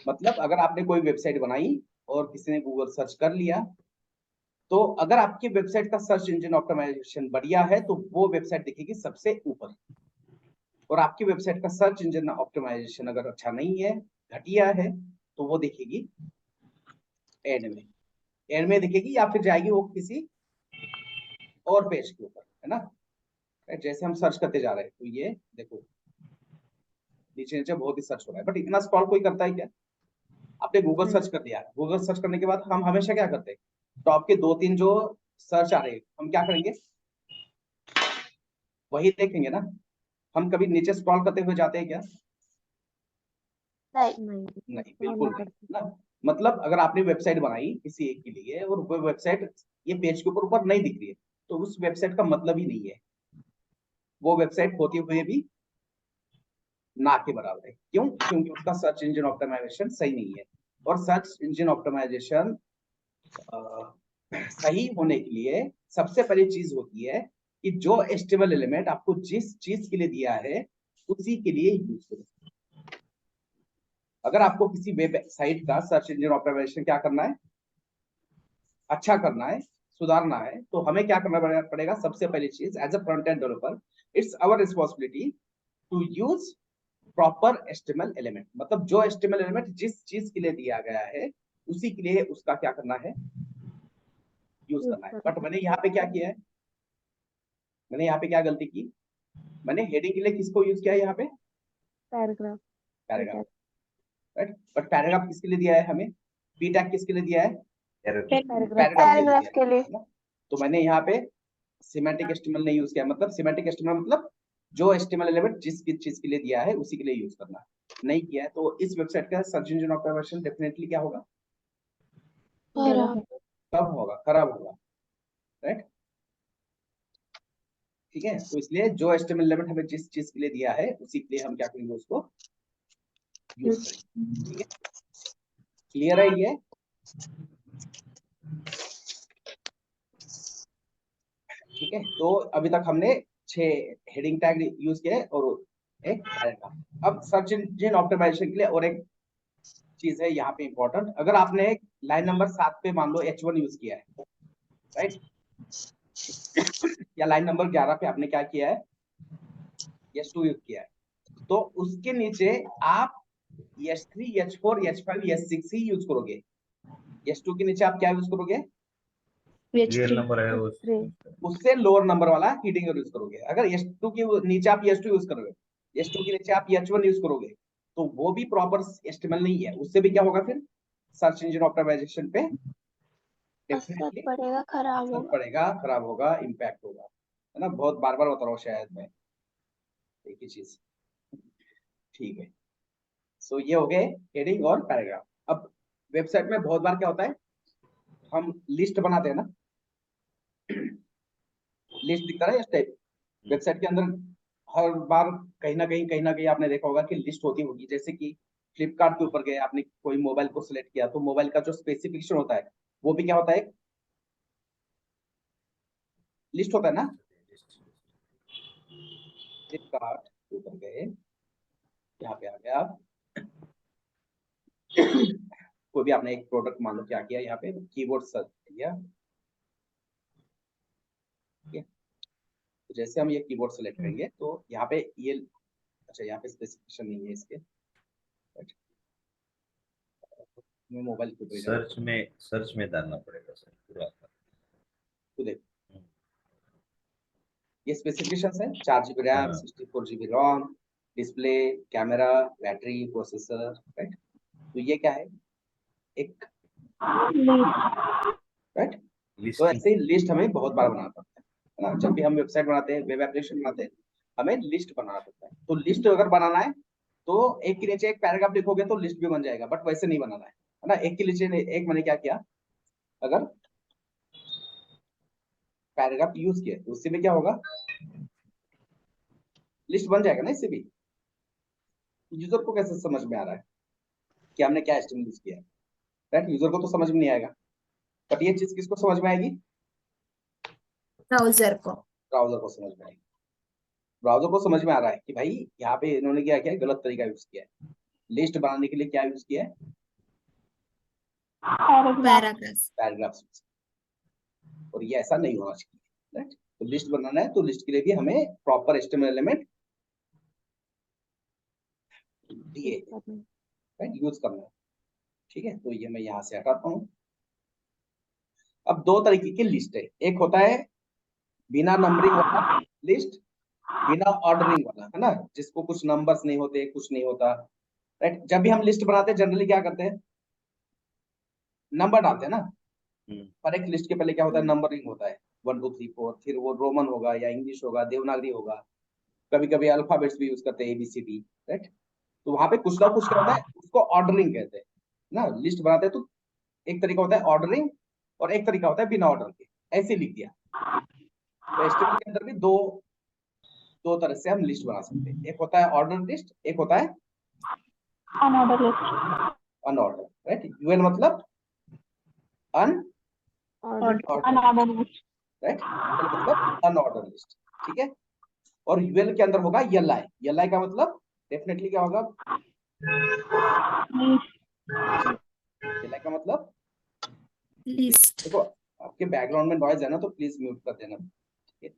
मतलब अगर आपने कोई वेबसाइट बनाई और किसी ने गूगल सर्च कर लिया, तो अगर आपकी वेबसाइट का सर्च इंजन ऑप्टिमाइजेशन बढ़िया है तो वो वेबसाइट दिखेगी सबसे ऊपर, और आपकी वेबसाइट का सर्च इंजन ऑप्टिमाइजेशन अगर अच्छा नहीं है, घटिया है, तो वो दिखेगी एड में दिखेगी, या फिर जाएगी वो किसी और पेज के ऊपर, है ना। जैसे हम सर्च करते जा रहे हैं, तो ये देखो नीचे नीचे बहुत ही सर्च हो रहा है, बट इतना स्क्रॉल कोई करता है क्या, आपने गूगल सर्च कर दिया, गूगल सर्च करने के बाद हम हमेशा क्या करते हैं, टॉप के 2-3 जो सर्च आ रहे हैं हम क्या करेंगे, वही देखेंगे ना, हम कभी नीचे स्क्रॉल करते हुए जाते हैं क्या, नहीं, बिल्कुल नहीं ना। मतलब अगर आपने वेबसाइट बनाई किसी एक के लिए और वो वेबसाइट ये पेज के ऊपर नहीं दिख रही है, तो उस वेबसाइट का मतलब ही नहीं है, वो वेबसाइट होते हुए भी ना के बराबर है। क्यों? क्योंकि उसका सर्च इंजन ऑप्टिमाइजेशन सही नहीं है, और सर्च इंजन ऑप्टिमाइजेशन सही होने के लिए सबसे पहली चीज होती है कि जो एचटीएमएल एलिमेंट आपको जिस चीज के लिए दिया है उसी के लिए यूज करो। अगर आपको किसी वेबसाइट का सर्च इंजन ऑप्टिमाइजेशन क्या करना है, अच्छा करना है, सुधारना है, तो हमें क्या करना पड़ेगा? सबसे पहली चीज, as a front end developer, it's our responsibility to use proper HTML element. मतलब जो एचटीएमएल एलिमेंट जिस चीज के लिए दिया गया है उसी के लिए उसका क्या करना है, यूज करना है। बट मैंने यहाँ पे क्या किया है, मैंने यहाँ पे क्या गलती की, मैंने हेडिंग के लिए किसको यूज किया है यहाँ पे? Paragraph. Paragraph, right. But paragraph किसके लिए दिया है हमें? पी टैग किसके लिए दिया है? पैराग्राफ पैराग्राफ के लिए। तो मैंने यहाँ पे सिमेंटिक एचटीएमएल नहीं यूज किया। मतलब सिमेंटिक एचटीएमएल मतलब जो एचटीएमएल एलिमेंट जिस चीज के लिए दिया है उसी के लिए यूज करना है, नहीं किया है तो इस वेबसाइट का सर्च इंजन ऑप्टिमाइजेशन डेफिनेटली क्या होगा? कब होगा? खराब होगा, राइट। ठीक है, तो इसलिए जो एचटीएमएल एलिमेंट हमें जिस चीज के लिए दिया है उसी के लिए हम क्या करेंगे, उसको यूज करेंगे। ठीक है, क्लियर है ये? ठीक है, तो अभी तक हमने 6 हेडिंग टैग यूज किए और एक पैराग्राफ। अब सर्च इंजन ऑप्टिमाइजेशन के लिए और एक चीज है यहाँ पे इंपॉर्टेंट। अगर आपने लाइन नंबर 7 पे मान लो H1 यूज किया है, राइट, या लाइन नंबर 11 पे आपने क्या किया है, H2 यूज किया है, तो उसके नीचे आप H3, H4, H5, H6 ही यूज करोगे। H2 के नीचे आप क्या यूज करोगे? रियल नंबर है वो। उससे लोअर नंबर वाला हीडिंग यूज करोगे। अगर H2 के नीचे आप H2 यूज करोगे, H2 के नीचे आप H1 यूज करोगे, तो वो भी प्रॉपर एस्टिमेल नहीं है। उससे भी क्या होगा, फिर सर्च इंजन ऑप्टिमाइजेशन पे डेफिनेटली पड़ेगा, खराब असर होगा। पड़ेगा, खराब होगा, इम्पैक्ट होगा, है ना। बहुत बार बार बता रहा हूँ शायद मैं एक ही चीज। ठीक है, सो ये हो गए हेडिंग और पैराग्राफ। अब वेबसाइट में बहुत बार क्या होता है, हम लिस्ट बनाते हैं ना, लिस्ट दिखता है इस टाइप वेबसाइट के अंदर। हर बार कहीं ना कहीं आपने देखा होगा कि लिस्ट होती होगी। जैसे कि फ्लिपकार्ट के ऊपर गए, आपने कोई मोबाइल को सिलेक्ट किया, तो मोबाइल का जो स्पेसिफिकेशन होता है वो भी क्या होता है, लिस्ट होता है ना। फ्लिपकार्ट के ऊपर गए, यहाँ पे आ गया आप, कोई भी आपने एक प्रोडक्ट मान लो क्या किया, यहाँ पे कीबोर्ड सर्च किया, तो जैसे हम ये कीबोर्ड सेलेक्ट करेंगे तो यहाँ पे ये, अच्छा यहाँ पे स्पेसिफिकेशन नहीं है इसके, मोबाइल के ऊपर जाओ सर्च में डालना पड़ेगा सर पूरा। तो देखो ये स्पेसिफिकेशन है, 4 GB RAM, 64 GB ROM, display, camera, battery, processor, right. तो ये क्या है, एक राइट। तो ऐसे ही लिस्ट हमें बहुत बार बनाना पड़ता है ना। जब भी हम वेबसाइट बनाते हैं, वेब एप्लीकेशन बनाते हैं, हमें लिस्ट बनाना पड़ता है। तो लिस्ट अगर बनाना है तो एक के नीचे एक पैराग्राफ लिखोगे तो लिस्ट भी बन जाएगा, बट वैसे नहीं बनाना है ना। एक के नीचे एक, मैंने क्या किया, अगर पैराग्राफ यूज किया तो उससे में क्या होगा, लिस्ट बन जाएगा ना। इससे भी यूजर को कैसे समझ में आ रहा है कि हमने क्या एस्टिमेट यूज किया है, राइट। यूजर को तो समझ में नहीं आएगा, बट ये चीज किसको समझ में आएगी, ब्राउजर को। ब्राउजर को समझ में आएगी। ब्राउजर को समझ में आ रहा है कि भाई यहाँ पे इन्होंने क्या किया, गलत तरीका यूज किया है। लिस्ट बनाने के लिए क्या यूज किया है, पैराग्राफ, और ये ऐसा नहीं होना चाहिए, राइट। तो लिस्ट बनाना है तो लिस्ट के लिए भी हमें प्रॉपर एचटीएमएल एलिमेंट दिए, राइट, यूज करना है। ठीक है, तो ये मैं यहाँ से हटाता हूँ। अब 2 तरीके की लिस्ट है, एक होता है बिना नंबरिंग वाला लिस्ट, बिना ऑर्डरिंग वाला, है ना, जिसको कुछ नंबर्स नहीं होते, कुछ नहीं होता, राइट। जब भी हम लिस्ट बनाते हैं जनरली क्या करते हैं, नंबर डालते हैं ना। पर एक लिस्ट के पहले क्या होता है, नंबरिंग होता है, 1 2 3 4, फिर वो रोमन होगा या इंग्लिश होगा, देवनागरी होगा, कभी कभी अल्फाबेट्स भी यूज करते हैं, ABCD, राइट। तो वहां पे कुछ ना कुछ क्या होता है, उसको ऑर्डरिंग कहते हैं ना। लिस्ट बनाते हैं तो एक तरीका होता है ऑर्डरिंग और एक तरीका होता है बिना ऑर्डर के, ऐसे लिख दिया। तो एचटीएमएल के अंदर भी 2 दो तरह से हम लिस्ट बना सकते हैं, एक होता है ऑर्डर लिस्ट, एक होता है unorder list. Unorder, right. UL मतलब अनऑर्डर लिस्ट। राइट, मतलब अनऑर्डर लिस्ट, ठीक है। और यूएल के अंदर होगा एलआई, एलआई का मतलब डेफिनेटली क्या होगा, एलआई का मतलब लिस्ट। देखो आपके बैकग्राउंड में नॉइज है ना, तो प्लीज म्यूट कर देना, ठीक है।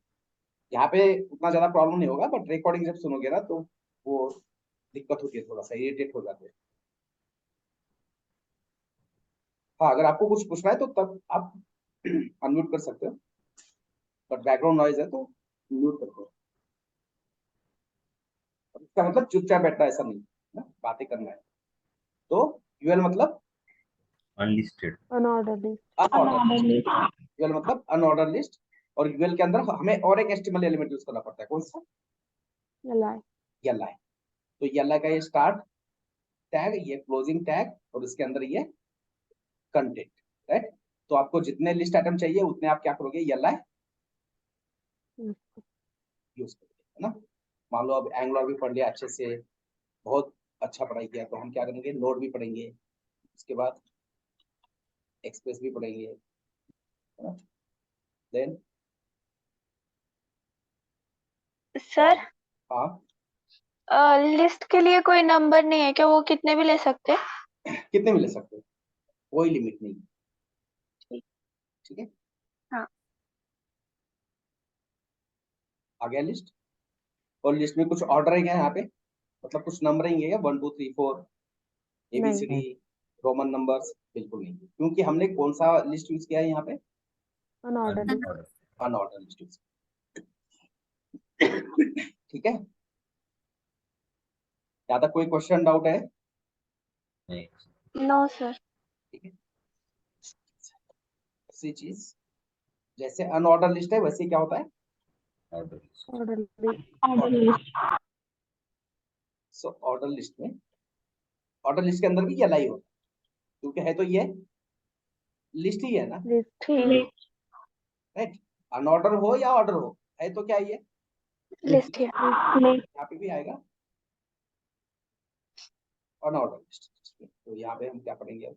यहाँ पे उतना ज्यादा प्रॉब्लम नहीं होगा, बट रिकॉर्डिंग जब सुनोगे ना तो वो दिक्कत होती है, थोड़ा सा इरिटेट हो जाते हैं। हाँ, अगर आपको कुछ पूछना है तो तब आप अनम्यूट कर सकते हो, बट बैकग्राउंड नॉइज है तो म्यूट कर दो। इसका मतलब चुपचाप बैठना ऐसा नहीं ना, बातें करना है। तो यूएल मतलब unlisted. Unorder list. Unorder list, UL मतलब अनऑर्डर लिस्ट। और यूएल के अंदर हमें और एक एचटीएमएल एलिमेंट यूज करना पड़ता है, कौन सा, एलआई। एलआई। तो एलआई का ये स्टार्ट टैग, ये क्लोजिंग टैग, और इसके अंदर ये कंटेंट, राइट। तो आपको जितने लिस्ट आइटम चाहिए उतने आप क्या करोगे, एलआई यूज करोगे, है ना। मान लो अब एंगुलर भी पढ़ लिया अच्छे से, बहुत अच्छा पढ़ाई किया, तो हम क्या करेंगे, नोड भी पढ़ेंगे, उसके बाद एक्सप्रेस भी पढ़ेंगे, है ना। देन सर, हाँ, लिस्ट के लिए कोई नंबर नहीं है क्या? वो कितने भी ले सकते हैं? कितने भी ले सकते हो, कोई लिमिट नहीं, ठीक। ठीक है। हाँ। आ गया लिस्ट। और लिस्ट में कुछ ऑर्डरिंग है यहाँ पे, मतलब कुछ नंबरिंग है, 1 2 3 4 ABCD नहीं। रोमन नंबर्स, बिल्कुल नहीं, क्योंकि हमने कौन सा लिस्ट यूज किया है यहाँ पे, unorder list. Unorder list use, ठीक है। यहाँ तक कोई क्वेश्चन डाउट है, नहीं। No sir. ठीक है। इसी चीज जैसे अनऑर्डर लिस्ट है, वैसे क्या होता है, order list. Order list. Order list. So order list में, ऑर्डर लिस्ट के अंदर भी एलआई होता है, क्योंकि है तो ये लिस्ट ही है ना, लिस्ट। राइट। अनऑर्डर हो या ऑर्डर हो, है तो क्या ये लिस्ट है। यहाँ पे भी आएगा अनऑर्डर लिस्ट। तो यहाँ पे हम क्या पढ़ेंगे, अब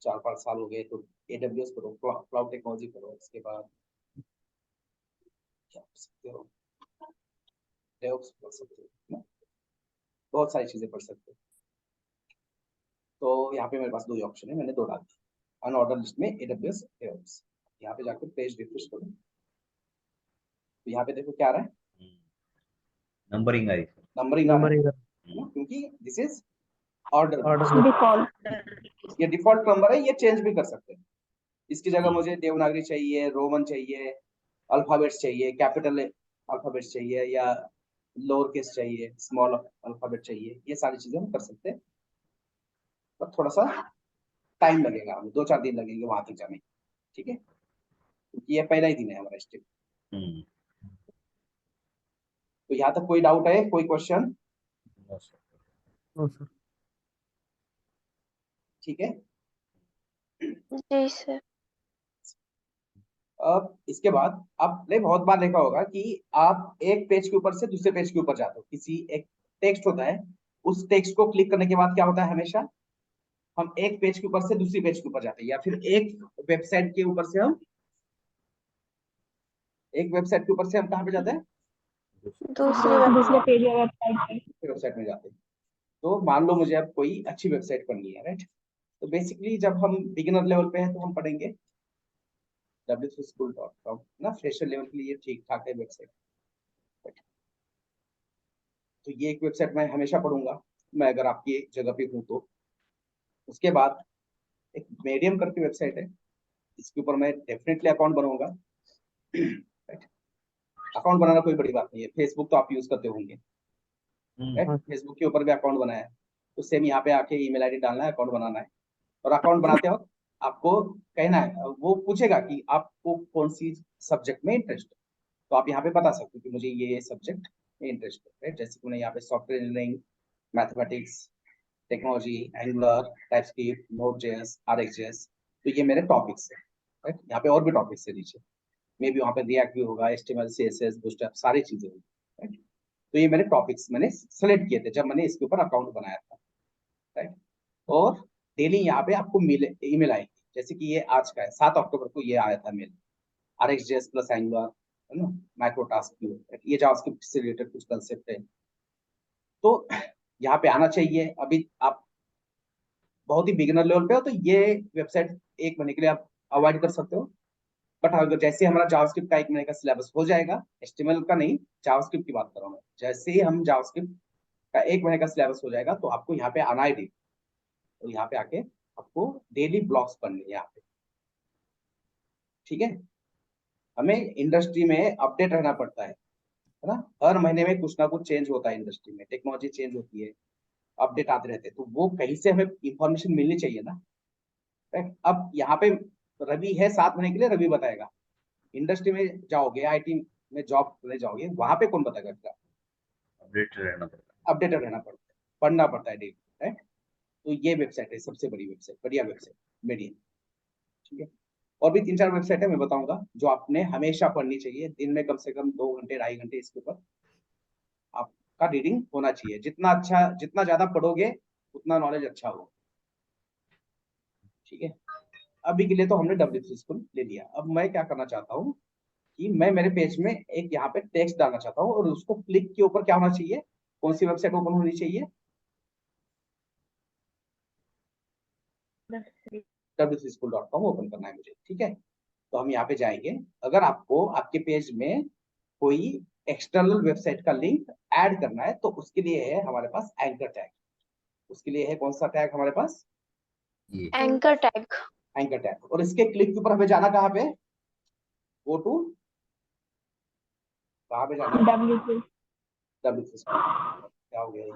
4 5 साल हो गए तो AWS करो, क्लाउड टेक्नोलॉजी करो, इसके बाद क्या कर सकते हो, DevOps पढ़ सकते हो ना, बहुत सारी चीजें पढ़ सकते हो। तो यहाँ पे मेरे पास दो ही ऑप्शन है, मैंने दो डाल दिए, अनऑर्डर लिस्ट में AWS DevOps। यहाँ पे जाकर पेज रिफ्रेश करो, तो यहाँ पे देखो क्या आ रहा है, नंबरिंग आई। नंबरिंग आ रहा है ना, क्योंकि दिस इज ऑर्डर, डिफॉल्ट। ये डिफॉल्ट नंबर है, ये चेंज भी कर सकते हैं। इसकी जगह मुझे देवनागरी चाहिए, रोमन चाहिए, अल्फाबेट्स चाहिए, कैपिटल अल्फाबेट्स चाहिए, या लोअर केस चाहिए, स्मॉल अल्फाबेट चाहिए, ये सारी चीजें हम कर सकते हैं। पर थोड़ा सा टाइम लगेगा, हमें 2 4 दिन लगेंगे वहां तक जाने, ठीक है, क्योंकि ये पहला ही दिन है हमारा स्टेप। तो यहाँ तक कोई डाउट है, कोई क्वेश्चन, ठीक है। जी सर। अब इसके बाद आपने बहुत बार देखा होगा कि आप एक पेज के ऊपर से दूसरे पेज के ऊपर जाते हो, किसी एक टेक्स्ट होता है, उस टेक्स्ट को क्लिक करने के बाद क्या होता है, हमेशा हम एक पेज के ऊपर से दूसरी पेज के ऊपर जाते हैं, या फिर एक वेबसाइट के ऊपर से हम कहाँ पे जाते हैं, दूसरे पेज या वेबसाइट में जाते हैं। तो मान लो मुझे अब कोई अच्छी वेबसाइट बननी है, राइट। तो बेसिकली जब हम बिगिनर लेवल पे हैं तो हम पढ़ेंगे wschool.com ना, फ्रेशर लेवल के लिए ठीक ठाक है वेबसाइट। तो ये एक वेबसाइट मैं हमेशा पढ़ूंगा, मैं अगर आपकी एक जगह पे हूँ तो। उसके बाद एक मीडियम करके वेबसाइट है, इसके ऊपर मैं डेफिनेटली अकाउंट बनाऊंगा। अकाउंट बनाना कोई बड़ी बात नहीं है, फेसबुक तो आप यूज करते होंगे, फेसबुक के ऊपर भी अकाउंट बनाया है, तो सेम यहाँ पे आके ईमेल आईडी डालना है, अकाउंट बनाना है। और अकाउंट बनाते वक्त आपको कहना है, वो पूछेगा कि आपको कौन सी सब्जेक्ट में इंटरेस्ट है, तो आप यहाँ पे बता सकते हो कि मुझे ये सब्जेक्ट में इंटरेस्ट है, राइट। जैसे मैंने यहाँ पे software engineering, mathematics, technology, angular, TypeScript, Node.js, RxJS, तो ये मेरे टॉपिक्स है, राइट। यहाँ पे और भी टॉपिक्स है नीचे, मे बी वहाँ पे रिएक्ट भी होगा, HTML CSS बूटस्ट्रैप सारी चीजें होंगी, राइट। तो ये मैंने टॉपिक्स मैंने सेलेक्ट किए थे जब मैंने इसके ऊपर अकाउंट बनाया था, राइट। और डेली यहाँ पे आपको ईमेल आएगी, जैसे कि ये आज का है 7 अक्टूबर को ये आया था मेल, RxJS प्लस एंगुलर, है ना, माइक्रो टास्क व्यू, ये जावास्क्रिप्ट से रिलेटेड कुछ कंसेप्ट है। तो यहाँ पे आना चाहिए। अभी आप बहुत ही बिगिनर लेवल पे हो तो ये वेबसाइट 1 महीने के लिए आप अवॉइड कर सकते हो, बट अगर जैसे हमारा जावास्क्रिप्ट का 1 महीने का सिलेबस हो जाएगा, HTML का नहीं, जावास्क्रिप्ट की बात कर रहा हूँ मैं, जैसे ही हम जावास्क्रिप्ट का 1 महीने का सिलेबस हो जाएगा तो आपको यहाँ पे आना ही, और यहाँ पे आके आपको डेली ब्लॉग्स पढ़ने हैं यहाँ पे, ठीक है। हमें इंडस्ट्री में अपडेट रहना पड़ता है ना, हर महीने में कुछ ना कुछ चेंज होता है, इंडस्ट्री में टेक्नोलॉजी चेंज होती है, अपडेट आते रहते हैं, तो वो कहीं से हमें इंफॉर्मेशन मिलनी चाहिए ना, राइट। अब यहाँ पे रवि है 7 महीने के लिए, रवि बताएगा। इंडस्ट्री में जाओगे, IT में जॉब करने जाओगे, वहां पे कौन बताएगा? अपडेटेड रहना पड़ता अपडेटेड रहना पड़ता है, पढ़ना पड़ता है डेली, राइट। तो ये वेबसाइट है सबसे बड़ी वेबसाइट, बढ़िया वेबसाइट मीडियम, ठीक है। और भी 3-4 वेबसाइट है मैं बताऊंगा जो आपने हमेशा पढ़नी चाहिए, दिन में कम से कम 2 घंटे 2.5 घंटे इसके ऊपर आपका रीडिंग होना चाहिए। जितना ज्यादा पढ़ोगे उतना नॉलेज अच्छा होगा, ठीक है। अभी के लिए तो हमने W3 स्कूल ले लिया। अब मैं क्या करना चाहता हूँ कि मैं मेरे पेज में एक यहाँ पे टेक्स्ट डालना चाहता हूँ, और उसको क्लिक के ऊपर क्या होना चाहिए, कौन सी वेबसाइट ओपन होनी चाहिए? w3school.com ओपन करना है मुझे, ठीक है। तो हम यहाँ पे जाएंगे। अगर आपको आपके पेज में कोई एक्सटर्नल वेबसाइट का लिंक ऐड करना है तो उसके लिए है हमारे पास एंकर टैग। उसके लिए है कौन सा टैग हमारे पास? ये एंकर टैग। Anchor tag. और इसके क्लिक के ऊपर हमें जाना कहाँ पे? गो टू, कहाँ पे जाना है? W3 W3 क्या हो गया ये?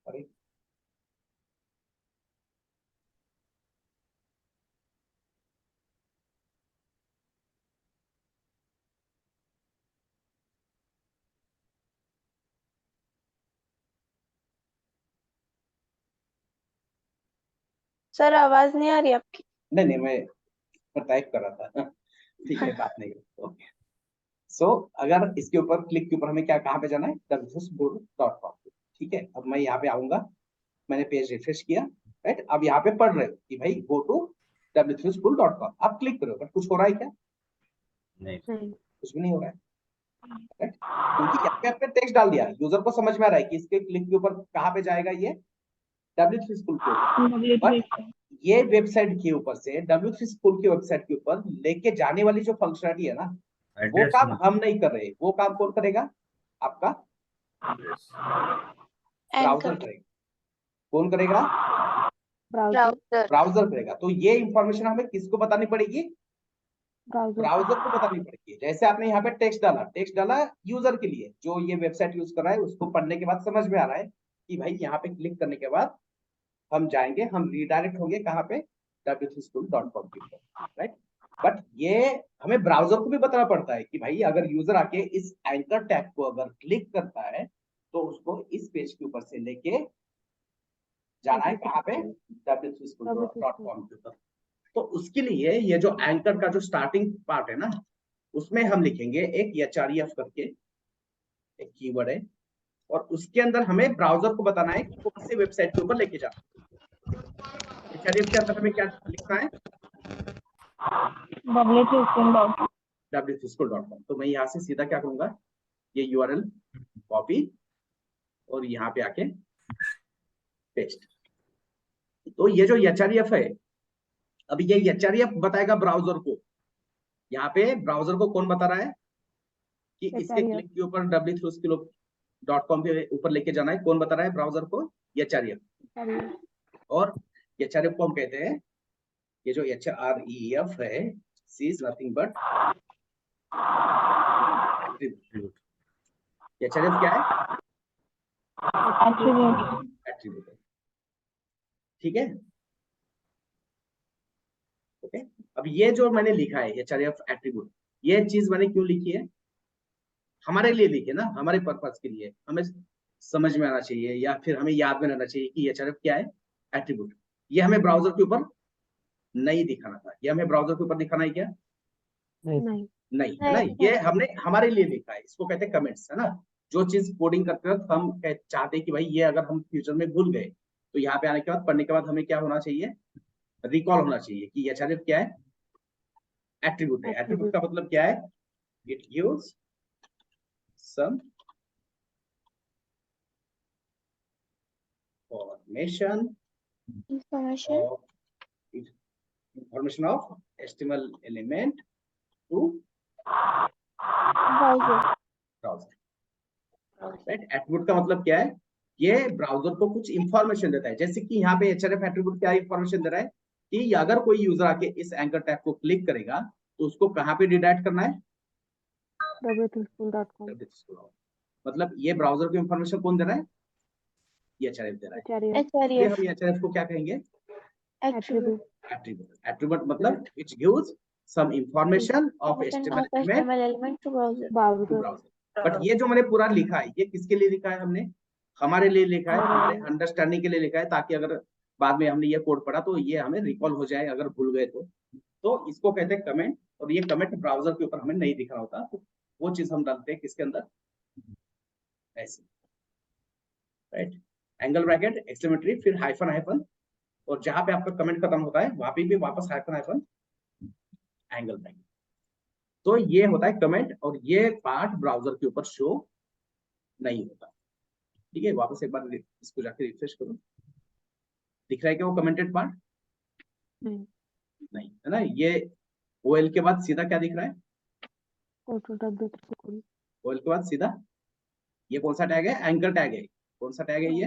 अरे सर आवाज नहीं आ रही आपकी। नहीं मैं टाइप कर रहा था ठीक है, बात नहीं। ओके, सो अगर इसके ऊपर क्लिक के ऊपर हमें क्या कहाँ पे जाना है? w3school.com, ठीक है। अब मैं यहाँ पे आऊंगा, मैंने पेज रिफ्रेश किया, राइट। अब यहाँ पे पढ़ रहे हो कि भाई गो टू w3school.com, आप क्लिक करो, बट कुछ हो रहा है क्या? नहीं नहीं कुछ भी नहीं हो रहा है, राइट। क्योंकि यहाँ पे आपने टेक्स्ट डाल दिया, यूजर को समझ में आ रहा है कि इसके क्लिक के ऊपर कहाँ पे जाएगा, ये W3 स्कूल को। W3 बट ये वेबसाइट के ऊपर से W3 स्कूल की वेबसाइट के ऊपर लेके जाने वाली जो फंक्शनलिटी है ना, वो एड्रेस काम हम नहीं कर रहे, वो काम कौन करेगा? आपका ब्राउजर एंकर करेगा। कौन करेगा? ब्राउजर ब्राउजर करेगा। तो ये इंफॉर्मेशन हमें किसको बतानी पड़ेगी? ब्राउजर ब्राउजर को बतानी पड़ेगी। जैसे आपने यहाँ पे टेक्स्ट डाला यूजर के लिए, जो ये वेबसाइट यूज कर रहा है, उसको पढ़ने के बाद समझ में आ रहा है कि भाई यहाँ पे क्लिक करने के बाद हम जाएंगे, हम रिडायरेक्ट होंगे कहाँ पे? w3school.com के ऊपर, राइट। बट ये हमें ब्राउजर को भी बताना पड़ता है कि भाई अगर यूजर आके इस एंकर टैग को अगर क्लिक करता है तो उसको इस पेज के ऊपर से लेके जाना है कहाँ पे? w3school.com के ऊपर। तो उसके लिए ये जो एंकर का जो स्टार्टिंग पार्ट है ना, उसमें हम लिखेंगे एक href करके एक कीवर्ड है, और उसके अंदर हमें ब्राउजर को बताना है कि कौन से वेबसाइट के ऊपर लेके जाना है। href के अंदर हमें क्या लिखना है? w3school.com। तो मैं यहाँ से सीधा क्या करूंगा, ये URL कॉपी और यहाँ पे आके पेस्ट। तो ये जो href है, अब ये href बताएगा ब्राउजर को। यहाँ पे ब्राउजर को कौन बता रहा है कि इसके href क्लिक के ऊपर w3school.com के ऊपर लेके जाना है? कौन बता रहा है ब्राउजर को? href। और href को हम कहते हैं, ये जो href है, is nothing but attribute। href क्या है? एट्रीब्यूट, ठीक है। ओके, अब ये जो मैंने लिखा है href एट्रीब्यूट, ये चीज मैंने क्यों लिखी है? हमारे लिए लिखी है ना, हमारे पर्पस के लिए, हमें समझ में आना चाहिए या फिर हमें याद में रहना चाहिए कि href क्या है? एट्रीब्यूट। ये हमें ब्राउजर के ऊपर नहीं दिखाना था, ये हमें ब्राउजर के ऊपर दिखाना है क्या? नहीं नहीं, है ना, ये हमने हमारे लिए लिखा है, इसको कहते हैं कमेंट्स, है ना। जो चीज कोडिंग करते वक्त हम चाहते हैं कि भाई ये अगर हम फ्यूचर में भूल गए तो यहाँ पे आने के बाद पढ़ने के बाद हमें क्या होना चाहिए, रिकॉल होना चाहिए कि एचआरएफ क्या है, एट्रीब्यूट है। एट्रीब्यूट का मतलब क्या है? It gives some information information of information of HTML element to browser. browser, right. Attribute का मतलब क्या है? ये ब्राउजर को कुछ इंफॉर्मेशन देता है, जैसे कि यहाँ पे एचआरएफ एट्रीब्यूट क्या इंफॉर्मेशन दे रहा है कि अगर कोई यूजर आके इस एंकर टैग को क्लिक करेगा तो उसको कहाँ पे रिडायरेक्ट करना है? w3school.com मतलब ये ब्राउजर को इंफॉर्मेशन कौन दे रहा है? ये एचआरएफ दे रहा है। HRF इसलिए हम एचआरएफ को क्या कहेंगे? attribute attribute. एट्रीब्यूट मतलब it gives some information of HTML element to browser। browser browser. But ये जो मैंने पूरा लिखा है ये किसके लिए लिखा है? हमने हमारे लिए लिखा है, हमारे अंडरस्टैंडिंग के लिए लिखा है, ताकि अगर बाद में हमने ये कोड पढ़ा तो ये हमें रिकॉल हो जाए अगर भूल गए तो इसको कहते हैं कमेंट। और ये कमेंट ब्राउजर के ऊपर हमें नहीं दिखा होता, तो वो चीज हम डालते हैं किसके अंदर? ऐसे, राइट। एंगल ब्रैकेट, एक्सक्लेमेटरी, फिर हाइफन हाइफन, और जहां पे आपका कमेंट खत्म होता है वहां पे भी वापस हाइफन हाइफन, एंगल ब्रैकेट। तो ये होता है कमेंट, और ये पार्ट ब्राउजर के ऊपर शो नहीं होता। ठीक है, वापस एक बार इसको जाके रिफ्रेश करो, दिख रहा है क्या वो कमेंटेड पार्ट? नहीं नहीं, है ना। ये ओएल के बाद सीधा क्या दिख रहा है? w3school ओएल के बाद सीधा ये कौन सा टैग है? एंकर टैग है। कौन सा टैग है ये?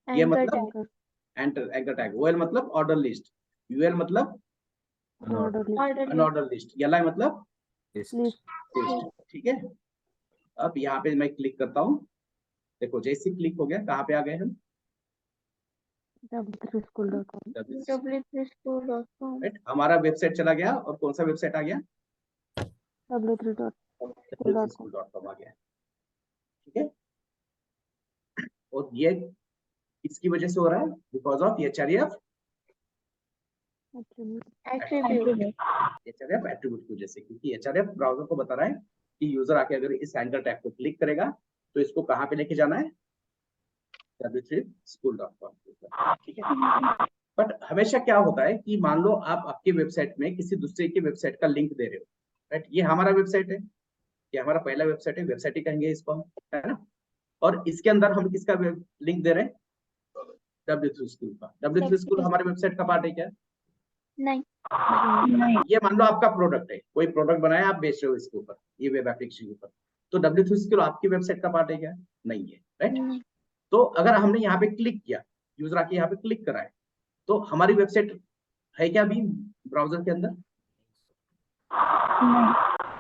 ये एंकर मतलब tag. Enter anchor tag. OL मतलब ऑर्डर लिस्ट, यूएल मतलब order list order unorder list, LI मतलब list लिस्ट। ठीक है, अब यहाँ पे मैं क्लिक करता हूँ, देखो जैसे क्लिक हो गया कहाँ पे आ गए हम? w3school.com w3school.com। राइट, हमारा वेबसाइट चला गया, और कौन सा वेबसाइट आ गया? w3school.com school.com आ गया। ठीक है, और ये इसकी वजह से हो रहा है because of HRF attribute. Attribute की वजह से, क्योंकि एचआरएफ ब्राउजर को बता रहा है कि यूजर आके अगर इस एंकर टैग को क्लिक करेगा तो इसको कहाँ पे लेके जाना है? w3school.com। ठीक है, बट हमेशा क्या होता है कि मान लो आप आपकी वेबसाइट में किसी दूसरे की वेबसाइट का लिंक दे रहे हो, राइट। ये हमारा वेबसाइट है, ये हमारा पहला वेबसाइट है, वेबसाइट ही कहेंगे इसको हम, है ना। और इसके अंदर हम किसका लिंक दे रहे हैं? w3school का। w3school हमारे वेबसाइट का पार्ट है क्या? नहीं। ये मान लो आपका प्रोडक्ट है, कोई प्रोडक्ट बनाया आप बेच रहे हो इसके ऊपर, ये वेब एप्लीकेशन के ऊपर, तो w3school आपकी वेबसाइट का पार्ट है क्या? नहीं है, राइट। नहीं। तो अगर हमने यहाँ पे क्लिक किया, यूजर आके यहाँ पे क्लिक करा है, तो हमारी वेबसाइट है क्या अभी ब्राउजर के अंदर?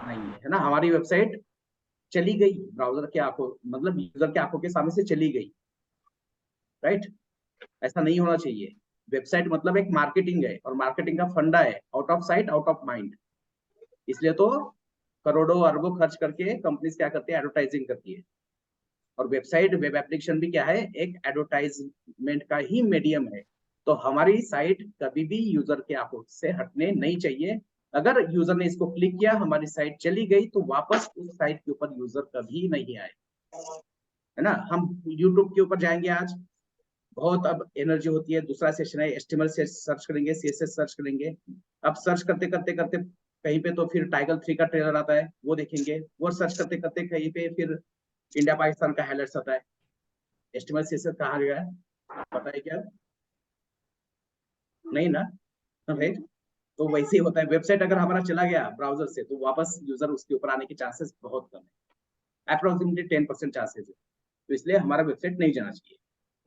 नहीं है, है ना। हमारी वेबसाइट चली गई ब्राउजर के आंखों, मतलब यूजर के आंखों के सामने से चली गई, राइट। ऐसा नहीं होना चाहिए। वेबसाइट मतलब एक मार्केटिंग है, और मार्केटिंग का फंडा है out of sight out of mind. इसलिए तो करोड़ों अरबों खर्च करके कंपनीज क्या करती है? एडवर्टाइजिंग करती है। और वेबसाइट, वेब एप्लीकेशन भी क्या है? एक एडवर्टाइजमेंट का ही मीडियम है। तो हमारी साइट कभी भी यूजर के आंखों से हटने नहीं चाहिए। अगर यूजर ने इसको क्लिक किया, हमारी साइट चली गई, तो वापस उस साइट के ऊपर यूजर कभी नहीं आए, है ना। हम यूट्यूब के ऊपर जाएंगे आज, बहुत अब एनर्जी होती है, दूसरा सेशन है, एचटीएमएल से सर्च करेंगे, सीएसएस सर्च करेंगे। अब सर्च करते करते करते कहीं पे तो फिर टाइगर 3 का ट्रेलर आता है, वो देखेंगे। वो सर्च करते करते कहीं पे फिर इंडिया पाकिस्तान का हाइलाइट्स आता है। एचटीएमएल सीएसएस कहाँ गया है पता है क्या? नहीं ना, राइट। तो वैसे ही होता है, वेबसाइट अगर हमारा चला गया ब्राउजर से तो वापस यूजर उसके ऊपर आने के चांसेस बहुत कम है, अप्रोक्सीमेटली 10% चांसेस है। तो इसलिए हमारा वेबसाइट नहीं जाना चाहिए।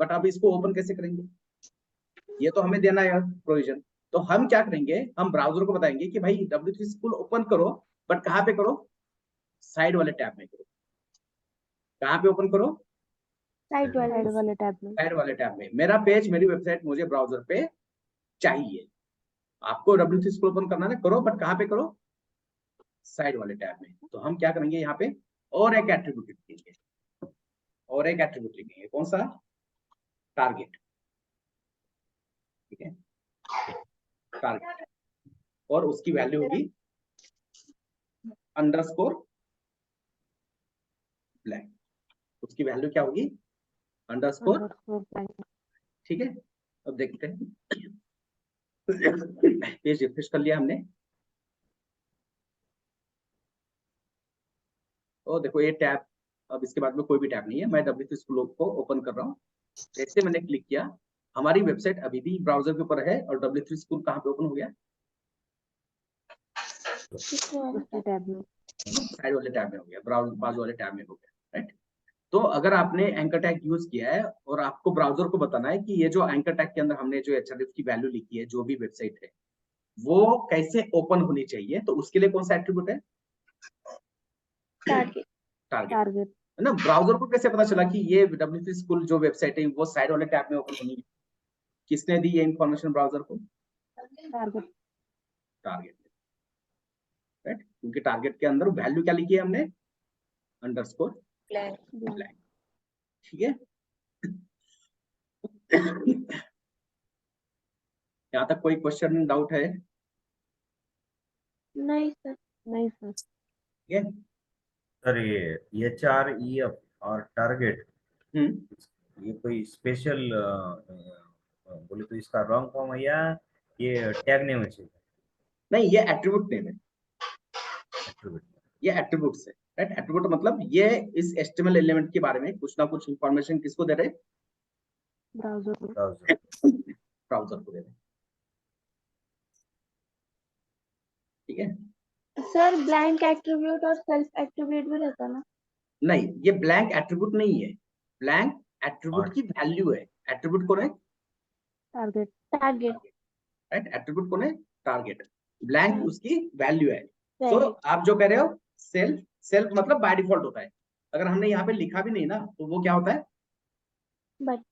बट अब इसको ओपन कैसे करेंगे? ये तो हमें देना है प्रोविजन। तो हम क्या करेंगे? हम ब्राउजर को बताएंगे कि भाई w3school ओपन करो, बट कहाँ पे करो? साइड वाले टैब में करो। कहाँ पे ओपन करो? साइड वाले टैब में साइड वाले टैब में। मेरा पेज, मेरी वेबसाइट मुझे ब्राउजर पे चाहिए। आपको w3school ओपन करना है, करो, बट कहाँ पे करो? साइड वाले टैब में। तो हम क्या करेंगे यहाँ पे? और एक एट्रीब्यूट लिखेंगे, और एक एट्रीब्यूट लिखेंगे। कौन सा? टारगेट। ठीक है, टारगेट। और उसकी वैल्यू होगी अंडरस्कोर ब्लैंक। उसकी वैल्यू क्या होगी? अंडरस्कोर। Underscore blank. ठीक है, अब देखते हैं। पेज रिफ्रेश कर लिया हमने। और देखो ये टैब, अब इसके बाद में कोई भी टैब नहीं है, मैं W3 स्कूल को ओपन कर रहा हूँ। जैसे मैंने क्लिक किया, हमारी वेबसाइट अभी भी ब्राउजर के ऊपर है और W3 स्कूल कहाँ पे ओपन हो गया? उसके टैब में। साइड वाले टैब में हो गया, ब्राउजर बाजू वाले टैब में हो गया, राइट। तो अगर आपने एंकर टैग यूज किया है और आपको ब्राउजर को बताना है कि ये जो एंकर टैग के अंदर हमने जो HRF की वैल्यू लिखी है, जो भी वेबसाइट है वो कैसे ओपन होनी चाहिए, तो उसके लिए कौन सा एट्रीब्यूट है? टारगेट। Target, target. है ना। ब्राउजर को कैसे पता चला कि ये W3 स्कूल जो वेबसाइट है वो साइड वाले टैब में ओपन होनी है? किसने दी ये इन्फॉर्मेशन ब्राउजर को? टारगेट। Target, right. क्योंकि टारगेट के अंदर वैल्यू क्या लिखी है हमने? Underscore blank. ब्लैंक। ठीक है। यहाँ तक कोई क्वेश्चन डाउट है? नहीं सर। नहीं सर। ठीक है। सर ये HREF और टारगेट, ये कोई स्पेशल बोले तो इसका रॉन्ग फॉर्म है या ये टैग नेम है? नहीं, ये एट्रीब्यूट नेम है, Attribute. ये एट्रीब्यूट्स है, राइट। एट्रीब्यूट मतलब ये इस HTML एलिमेंट के बारे में कुछ ना कुछ इंफॉर्मेशन किसको दे रहे? ब्राउजर को। Browser. ब्राउजर को दे रहे। ठीक है। सर ब्लैंक एट्रीब्यूट और सेल्फ एट्रीब्यूट भी रहता ना? नहीं, ये ब्लैंक एट्रीब्यूट नहीं है, ब्लैंक एट्रीब्यूट और- की वैल्यू है। एट्रीब्यूट कौन है? टारगेट। टारगेट। राइट, एट्रीब्यूट कौन है? टारगेट। ब्लैंक उसकी वैल्यू है। तो वैल्यू। आप जो कह रहे हो सेल्फ, सेल्फ मतलब बाय डिफॉल्ट होता है। अगर हमने यहाँ पे लिखा भी नहीं ना तो वो क्या होता है? बट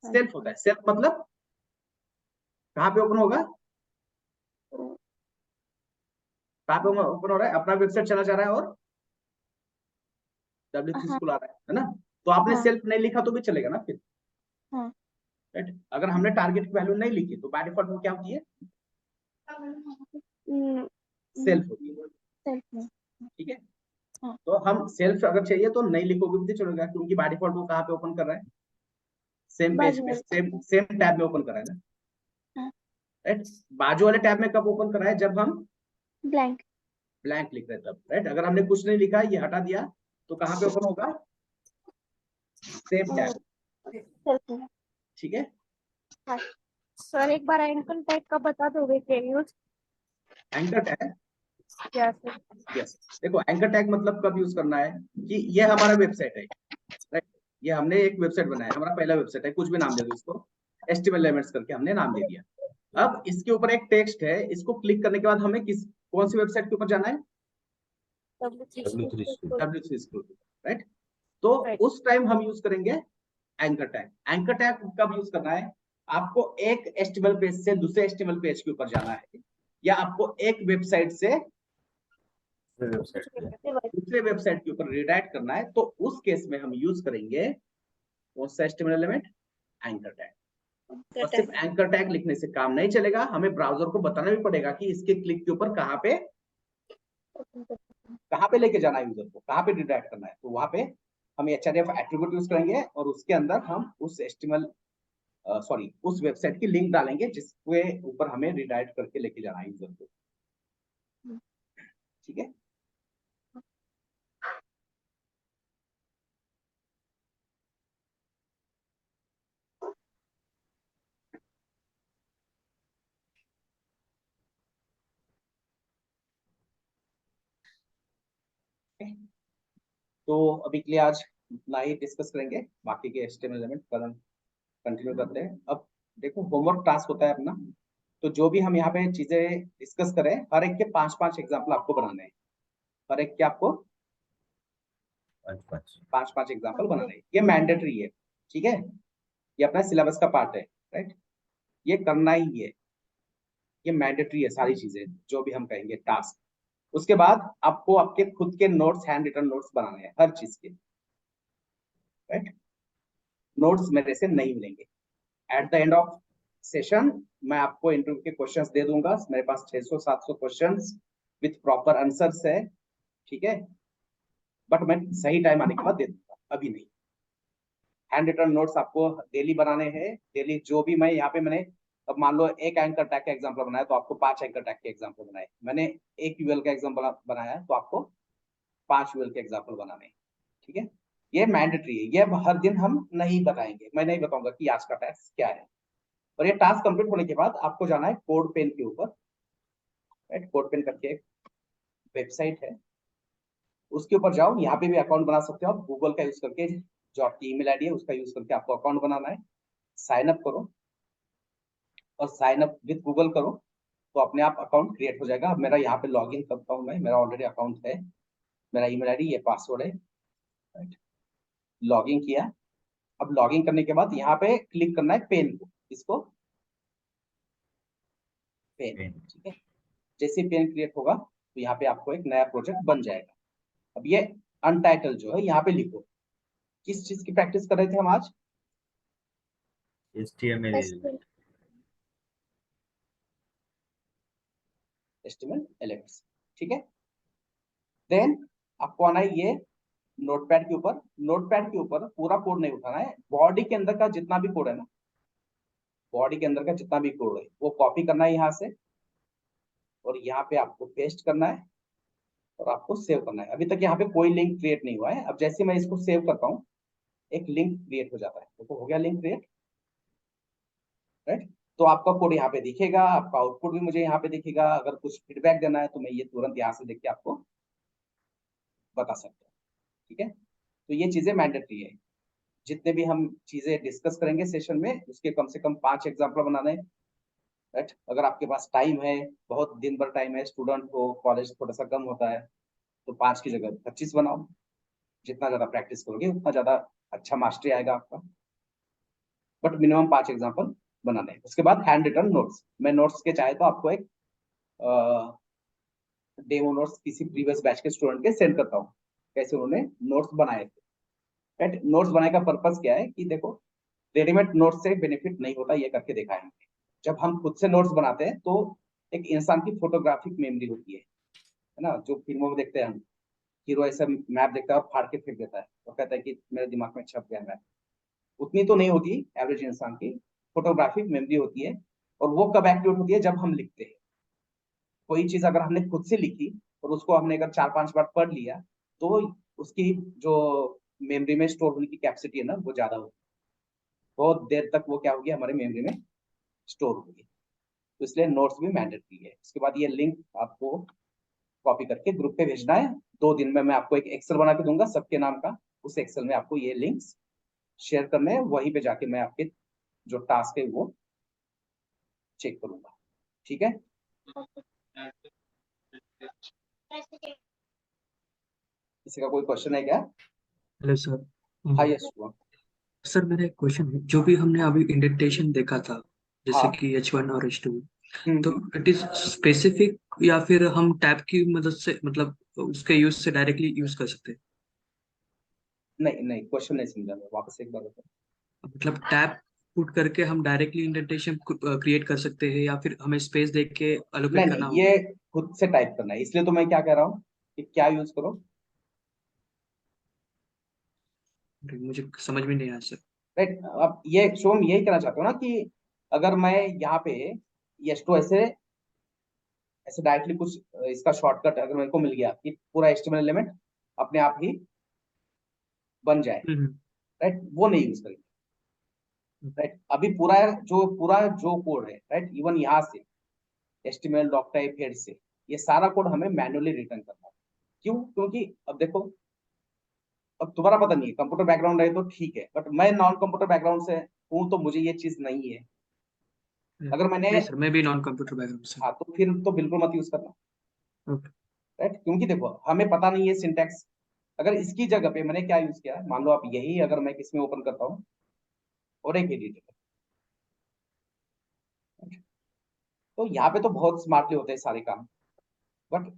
सेल्फ होता है। सेल्फ मतलब कहाँ पे ओपन होगा? कहाँ पे ओपन हो रहा है? अपना वेबसाइट चला जा रहा है और W3 हाँ। स्कूल आ रहा है ना। तो आपने हाँ। सेल्फ नहीं लिखा तो भी चलेगा ना फिर, हाँ। राइट। अगर हमने टारगेट की वैल्यू नहीं लिखी तो बाय डिफॉल्ट वो क्या होती है? सेल्फ होती है। सेल्फ में। ठीक है। हाँ। तो हम सेल्फ अगर चाहिए तो नहीं लिखोगे भी तो चलेगा, क्योंकि बाय डिफॉल्ट वो कहाँ पे ओपन कर रहा है? सेम पेज बाजू पे, वाले। सेम सेम टैब में ओपन कर रहा है ना, हाँ। राइट। बाजू वाले टैब में कब ओपन कर रहा है? जब हम ब्लैंक। ब्लैंक लिख रहे हैं तब, राइट। अगर हमने कुछ नहीं लिखा, ये हटा दिया, तो कहाँ पे ओपन होगा? Same tab. सेल्फ में। ठीक है। हाँ। सर एक बार एंकर टैग का बता दोगे क्या यूज? एंकर टैग, क्या सर? यस। देखो एंकर टैग मतलब कब यूज करना है कि ये हमारा वेबसाइट है, राइट। ये हमने एक वेबसाइट बनाया, हमारा पहला वेबसाइट है, कुछ भी नाम दे दो इसको, HTML एलिमेंट्स करके हमने नाम दे दिया। अब इसके ऊपर एक टेक्स्ट है, इसको क्लिक करने के बाद हमें किस कौन सी वेबसाइट के ऊपर जाना है? W3 school. W3 school, right. तो Right. उस टाइम हम यूज करेंगे एंकर टैग। एंकर टैग कब यूज करना है? आपको एक HTML पेज से दूसरे HTML पेज के ऊपर जाना है, या आपको एक वेबसाइट से दूसरे वेबसाइट के ऊपर रिडायरेक्ट करना है, तो उस केस में हम यूज करेंगे कौन सा HTML एलिमेंट? Anchor tag. और सिर्फ एंकर टैग लिखने से काम नहीं चलेगा, हमें ब्राउजर को बताना भी पड़ेगा कि इसके क्लिक के ऊपर कहाँ पे लेके जाना है यूजर को, कहाँ पे रिडायरेक्ट करना है। तो वहां पे हम HRF एट्रीब्यूट यूज करेंगे और उसके अंदर हम उस उस वेबसाइट की लिंक डालेंगे जिसके ऊपर हमें रिडायरेक्ट करके लेके जाना है यूजर को। ठीक है। तो अभी के लिए आज इतना ही डिस्कस करेंगे, बाकी के HTML एलिमेंट कल कंटिन्यू करते हैं। अब देखो होमवर्क टास्क होता है अपना, तो जो भी हम यहाँ पे चीजें डिस्कस करें, हर एक के 5-5 एग्जाम्पल आपको बनाने हैं। हर एक के आपको 5-5 एग्जाम्पल बनाने हैं, ये मैंडेटरी है। ठीक है, ये अपना सिलेबस का पार्ट है, राइट। ये करना ही है, ये मैंडेटरी है, सारी चीजें जो भी हम कहेंगे टास्क। उसके बाद आपको आपके खुद के नोट्स, हैंड रिटन नोट्स बनाने हैं हर चीज के, राइट। नोट्स मेरे से नहीं मिलेंगे। At the end of session मैं आपको इंटरव्यू के क्वेश्चंस दे दूंगा, मेरे पास 600-700 क्वेश्चंस विथ प्रॉपर आंसर्स है, ठीक है, बट मैं सही टाइम आने के बाद दे दूंगा, अभी नहीं। हैंड रिटन नोट्स आपको डेली बनाने हैं, डेली जो भी मैं यहाँ पे मैंने, अब मान लो एक एंकर टैग का एग्जाम्पल बनाया तो आपको 5 एंकर टैग के एग्जाम्पल बनाए, मैंने एक यूएल का एग्जाम्पल बनाया तो आपको 5 यूएल के एग्जाम्पल बनाने हैं, ठीक है। ये मैंडेटरी है, ये हर दिन हम नहीं बताएंगे, मैं नहीं बताऊंगा कि आज का टास्क क्या है। और ये टास्क कंप्लीट होने के बाद आपको जाना है कोड पेन के ऊपर, राइट, कोड पेन करके एक वेबसाइट है, उसके ऊपर जाओ, यहाँ पे भी अकाउंट बना सकते हो आप गूगल का यूज करके, जो आपकी ईमेल आईडी है उसका यूज करके आपको अकाउंट बनाना है, साइन अप करो और साइन अप विद गूगल करो तो अपने आप अकाउंट क्रिएट हो जाएगा। अब मेरा यहाँ पे लॉग इन करता हूँ मैं, मेरा ऑलरेडी अकाउंट है, मेरा ईमेल आईडी, ये पासवर्ड है, राइट, लॉग इन किया। अब लॉग इन करने के बाद यहाँ पे क्लिक करना है पेन को, इसको पेन, ठीक है। जैसे पेन क्रिएट होगा तो यहाँ पे आपको एक नया प्रोजेक्ट बन जाएगा। अब ये अनटाइटल जो है यहाँ पे लिखो, किस चीज की प्रैक्टिस कर रहे थे हम आज? HTML HTML एलिमेंट्स, ठीक है। देन आपको आना है ये नोटपैड के ऊपर, नोटपैड के ऊपर पूरा कोड नहीं उठाना है, बॉडी के अंदर का जितना भी कोड है ना, बॉडी के अंदर का जितना भी कोड है वो कॉपी करना है यहाँ से और यहाँ पे आपको पेस्ट करना है और आपको सेव करना है। अभी तक यहाँ पे कोई लिंक क्रिएट नहीं हुआ है, अब जैसे मैं इसको सेव करता हूँ एक लिंक क्रिएट हो जाता है, तो हो गया लिंक क्रिएट, राइट। तो आपका कोड यहाँ पे दिखेगा, आपका आउटपुट भी मुझे यहाँ पे दिखेगा, अगर कुछ फीडबैक देना है तो मैं ये तुरंत यहाँ से देख के आपको बता सकता हूँ, ठीक है। तो ये चीजें मैंडेटरी है, जितने भी हम चीजें डिस्कस करेंगे सेशन में उसके कम से कम 5 एग्जाम्पल बनाने, राइट। अगर आपके पास टाइम है, बहुत दिन भर टाइम है, स्टूडेंट हो, कॉलेज थोड़ा सा कम होता है, तो 5 की जगह 25 बनाओ, जितना ज्यादा प्रैक्टिस करोगे उतना ज्यादा अच्छा मास्टरी आएगा आपका, बट मिनिमम 5 एग्जाम्पल बनाने हैं। उसके बाद हैंड रिटन नोट्स, मैं नोट्स के चाहे तो आपको एक डेमो नोट्स किसी प्रीवियस बैच के स्टूडेंट के सेंड करता हूँ, कैसे उन्होंने नोट्स बनाए थे, राइट। नोट्स बनाने का पर्पस क्या है कि देखो, रेडीमेड नोट्स से बेनिफिट नहीं होता, ये करके देखा है हमने। जब हम खुद से नोट्स बनाते हैं तो एक इंसान की फोटोग्राफिक मेमोरी होती है ना, जो फिल्मों में देखते हैं हम, हीरो ऐसा मैप देखता है और फाड़ के फेंक देता है और कहता है कि मेरे दिमाग में छप गया मैप, उतनी तो नहीं होती एवरेज इंसान की फोटोग्राफिक मेमोरी होती है। और वो कब एक्टिवेट होती है? जब हम लिखते हैं कोई चीज, अगर हमने खुद से लिखी और उसको हमने अगर 4-5 बार पढ़ लिया तो उसकी जो मेमोरी में स्टोर होने की कैपेसिटी है ना वो ज्यादा होगी, बहुत देर तक वो क्या होगी हमारे मेमोरी में स्टोर होगी। तो इसलिए नोट्स भी मैंडेटरी है। उसके बाद ये लिंक आपको कॉपी करके ग्रुप पे भेजना है, 2 दिन में मैं आपको एक एक्सेल बना के दूंगा सबके नाम का, उस एक्सेल में आपको ये लिंक्स शेयर करने हैं, वहीं पे जाके मैं आपके जो टास्क है वो चेक करूंगा, ठीक है। किसी का कोई क्वेश्चन है क्या? Hello sir. हाँ यस हुआ। सर मेरा एक क्वेश्चन है, जो भी हमने अभी इंडेंटेशन देखा था जैसे हाँ कि H1 और H2, तो हम्म। इट इज स्पेसिफिक या फिर हम टैब की मदद से मतलब उसके यूज से डायरेक्टली यूज कर सकते हैं? नहीं नहीं, क्वेश्चन नहीं समझा मैं, वापस एक बार बताओ। मतलब टैब पुट करके हम डायरेक्टली इंडेंटेशन क्रिएट कर सकते हैं या फिर हमें स्पेस देख के नहीं अलोकेट नहीं, करना होगा? ये खुद से टाइप करना है, इसलिए तो मैं क्या कह रहा हूँ कि क्या यूज करो, मुझे समझ में नहीं आया सर। राइट। अब ये शुभम यही कहना चाहता हूँ ना कि अगर मैं यहाँ पे यस तो ऐसे ऐसे डायरेक्टली कुछ इसका शॉर्टकट अगर मेरे को मिल गया कि पूरा एचटीएमएल एलिमेंट अपने आप ही बन जाए, हम्म। राइट, वो नहीं यूज करेंगे, राइट। अभी पूरा जो कोड है, राइट, इवन यहाँ से एचटीएमएल डॉक टाइप हेड से ये सारा कोड हमें मैन्युअली रिटर्न करना है। क्यों? क्योंकि अब देखो, अब तुम्हारा पता नहीं है, कंप्यूटर बैकग्राउंड है तो ठीक है, बट मैं नॉन कंप्यूटर बैकग्राउंड से हूँ तो मुझे ये चीज नहीं है। अगर मैंने, नहीं सर, मैं भी नॉन कंप्यूटर बैकग्राउंड से। हाँ, तो फिर तो बिल्कुल मत यूज करना, ओके। राइट। क्योंकि देखो हमें पता नहीं है सिंटैक्स, अगर इसकी जगह पे मैंने क्या यूज किया, मान लो आप यही अगर मैं किसमें ओपन करता हूँ और एक एडिटर, तो यहाँ पे तो बहुत स्मार्टली होते हैं सारे काम, बट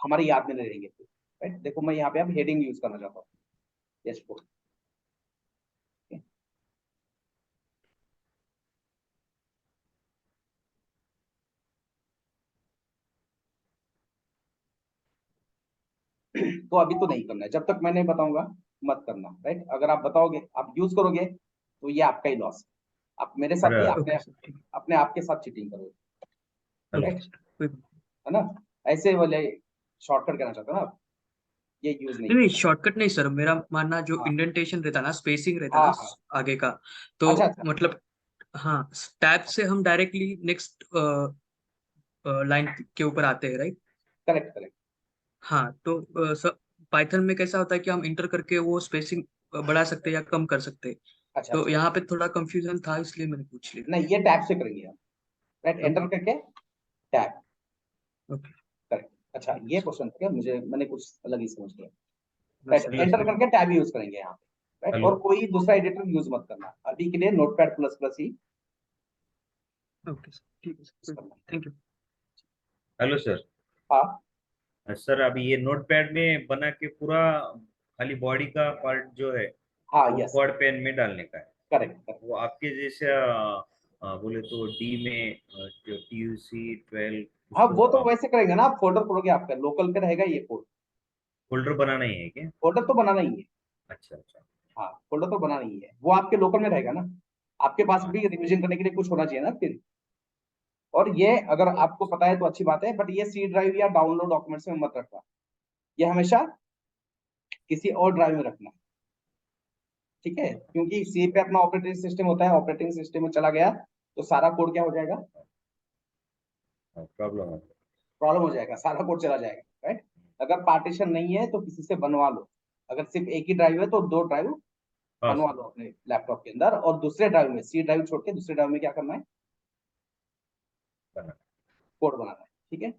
हमारे याद में नहीं रहेंगे, राइट। देखो मैं यहाँ पे अब हेडिंग यूज करना चाहता हूँ, डैशबोर्ड, तो अभी तो नहीं करना है, जब तक मैं नहीं बताऊंगा मत करना, राइट? अगर आप बताओगे, आप यूज करोगे, तो ये आपका ही लॉस। आप मेरे साथ नहीं, सर अपने ओके सर, ठीक अपने आप के साथ चीटिंग करोगे, है, ओके राइट? सर, कोई बात है ना? ऐसे वाले शॉर्टकट कहना चाहते हो ना आप, ये यूज नहीं नहीं। नहीं करना। शॉर्टकट नहीं सर, मेरा मानना जो हाँ इंडेंटेशन रहता है ना, स्पेसिंग रहता है हाँ ना हाँ, आगे का, तो अच्छा अच्छा, मतलब हाँ, टैब से हम डायरेक्टली नेक्स्ट लाइन के ऊपर आते हैं, राइट? करेक्ट करेक्ट, हाँ, तो पाइथन में कैसा होता है कि हम इंटर करके वो स्पेसिंग बढ़ा सकते हैं या कम कर सकते हैं। अच्छा तो अच्छा। यहाँ पे थोड़ा कंफ्यूजन था, इसलिए मैंने पूछ लिया। नहीं, ये टैब से करेंगे आप, राइट? ओके एंटर करके टैब, ओके, करेक्ट। अच्छा, ये क्वेश्चन था क्या? मैंने कुछ अलग ही समझ लिया। No right, sir. Hello enter sir. करके टैब यूज करेंगे यहाँ पे, राइट? हेलो। और कोई दूसरा एडिटर यूज मत करना अभी के लिए, नोटपैड प्लस प्लस ही ओके सर, ठीक है यूज सर, करना। Thank you. Hello sir. हाँ सर अभी ये नोटपैड में बना के पूरा खाली बॉडी का पार्ट जो है हाँ, वो यस, क्वाड पेन में डालने का है। Correct correct. वो आपके जैसे बोले तो डी में जो TUC12 हाँ, वो तो उसको वैसे करेंगे ना, आप फोल्डर खोलोगे, आपका लोकल पे रहेगा ये कोड। फोल्डर बनाना ही है क्या? फोल्डर तो बनाना ही है। अच्छा अच्छा। हाँ, फोल्डर तो बनाना ही है, वो आपके लोकल में रहेगा ना। आपके पास हाँ भी रिवीजन करने के लिए कुछ होना चाहिए ना फिर। और ये अगर आपको पता है तो अच्छी बात है, बट ये सी ड्राइव या डाउनलोड डॉक्यूमेंट्स में मत रखना, ये हमेशा किसी और ड्राइव में रखना, ठीक है? क्योंकि सी पे अपना ऑपरेटिंग सिस्टम होता है, ऑपरेटिंग सिस्टम में चला गया तो सारा कोड क्या हो जाएगा? प्रॉब्लम है। प्रॉब्लम हो जाएगा, सारा कोड चला जाएगा, राइट? अगर पार्टीशन नहीं है तो किसी से बनवा लो। अगर सिर्फ एक ही ड्राइव है तो 2 ड्राइव हाँ बनवा सर। लो अपने लैपटॉप के अंदर, और दूसरे ड्राइव में, सी ड्राइव छोड़ के दूसरे ड्राइव में क्या करना है? बना। कोड बनाना है, ठीक है?